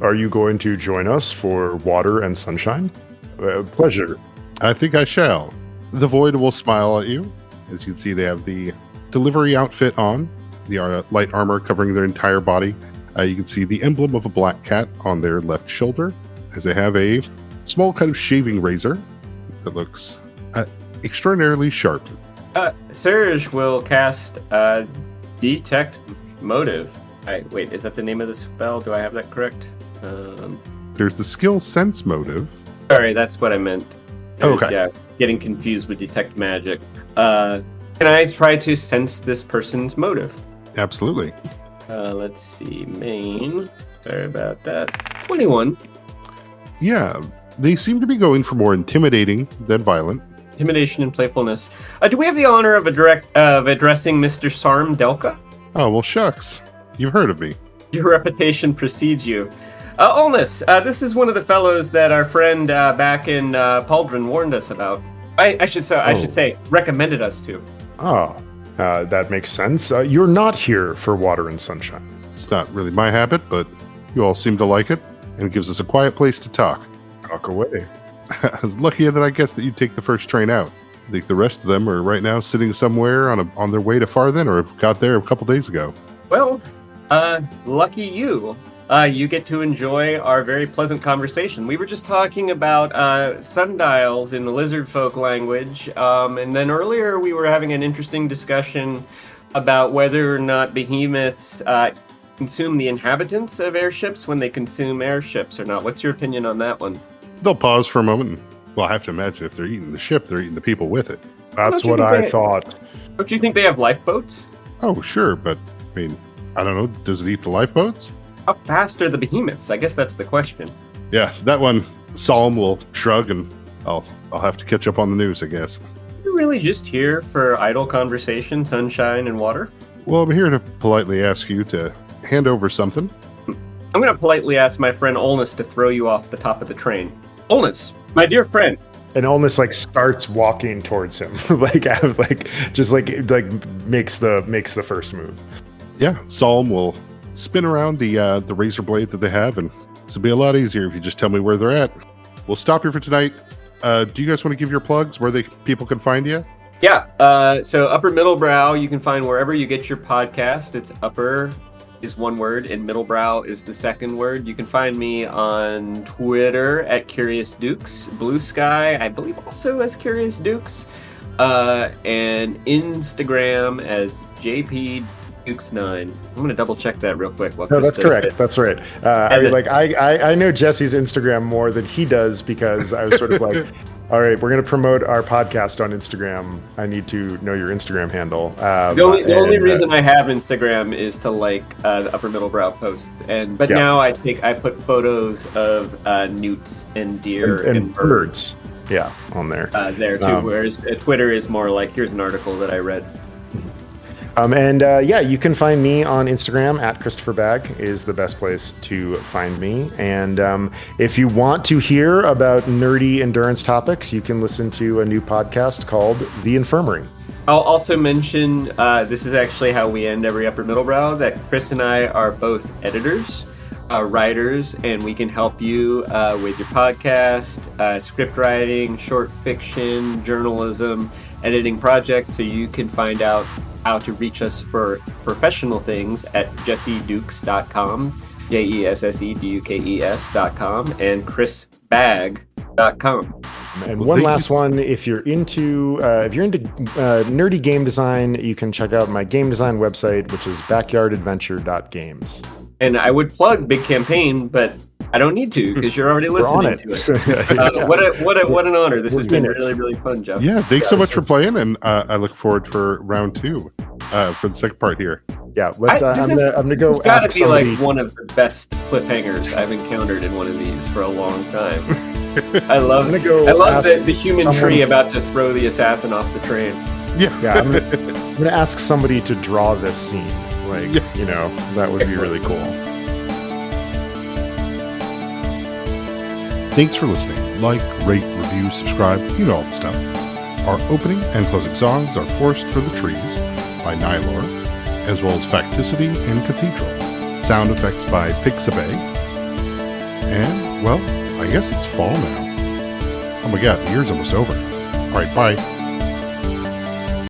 Are you going to join us for water and sunshine? Pleasure. I think I shall. The Void will smile at you. As you can see, they have the delivery outfit on, the light armor covering their entire body. You can see the emblem of a black cat on their left shoulder, as they have a small kind of shaving razor that looks extraordinarily sharp. Serge will cast Detect Motive. Wait, is that the name of the spell? Do I have that correct? There's the skill Sense Motive. Sorry, that's what I meant. Okay. Yeah, getting confused with Detect Magic. Can I try to sense this person's motive? Absolutely. Let's see, main. Sorry about that. 21. Yeah, they seem to be going for more intimidating than violent. Intimidation and playfulness. Do we have the honor of addressing Mr. Sarm Delka? Oh, well, shucks. You've heard of me. Your reputation precedes you. Olnus, this is one of the fellows that our friend back in Pauldron warned us about. I should say, recommended us to. That makes sense. You're not here for water and sunshine. It's not really my habit, but you all seem to like it, and it gives us a quiet place to talk. Talk away. I was lucky that I guessed that you'd take the first train out. I think the rest of them are right now sitting somewhere on their way to Farthen, or have got there a couple days ago. Well, lucky you. You get to enjoy our very pleasant conversation. We were just talking about sundials in the lizard folk language, and then earlier we were having an interesting discussion about whether or not behemoths consume the inhabitants of airships when they consume airships or not. What's your opinion on that one? They'll pause for a moment. Well, I have to imagine if they're eating the ship, they're eating the people with it. That's what I thought. Don't you think they have lifeboats? Oh, sure, but, I mean, I don't know. Does it eat the lifeboats? How fast are the behemoths? I guess that's the question. Yeah, that one, Solemn will shrug, and I'll have to catch up on the news, I guess. You're really just here for idle conversation, sunshine, and water? Well, I'm here to politely ask you to hand over something. I'm going to politely ask my friend Olnus to throw you off the top of the train. Olnus, my dear friend. And Olnus starts walking towards him, makes the first move. Yeah, Solemn will spin around the razor blade that they have, and this will be a lot easier if you just tell me where they're at. We'll stop here for tonight. Do you guys want to give your plugs where people can find you? Yeah, so Upper Middlebrow you can find wherever you get your podcast. It's Upper is one word and Middlebrow is the second word. You can find me on Twitter at Curious Dukes, Blue Sky I believe also as Curious Dukes, and Instagram as JP Dukes9. I'm gonna double check that real quick. No, that's correct. That's right. I know Jesse's Instagram more than he does because I was sort of like, all right, we're gonna promote our podcast on Instagram. I need to know your Instagram handle. The only reason I have Instagram is to like the Upper Middlebrow post, but now I put photos of newts and deer and birds. Yeah, on there. There too. Whereas Twitter is more like, here's an article that I read. You can find me on Instagram at Christopher Bag is the best place to find me. And if you want to hear about nerdy endurance topics, you can listen to a new podcast called The Infirmary. I'll also mention, this is actually how we end every Upper Middlebrow, that Chris and I are both editors, writers, and we can help you with your podcast, script writing, short fiction, journalism, editing projects, so you can find out how to reach us for professional things at jessedukes.com, JESSEDUKES.com, and chrisbag.com. And one last one, if you're into nerdy game design, you can check out my game design website, which is backyardadventure.games. And I would plug Big Campaign, but I don't need to because you're already listening to it. What an honor! This has been really, really fun, Jeff. Yeah, thanks so much for playing, and I look forward for round 2 for the second part here. Yeah, let's. I'm gonna go. It's got to be somebody... like one of the best cliffhangers I've encountered in one of these for a long time. I love the human tree about to throw the assassin off the train. Yeah, I'm gonna ask somebody to draw this scene. That would be really cool. Thanks for listening. Like, rate, review, subscribe, all the stuff. Our opening and closing songs are Forest for the Trees by Nylor, as well as Facticity and Cathedral. Sound effects by Pixabay. And, well, I guess it's fall now. Oh my god, the year's almost over. Alright, bye.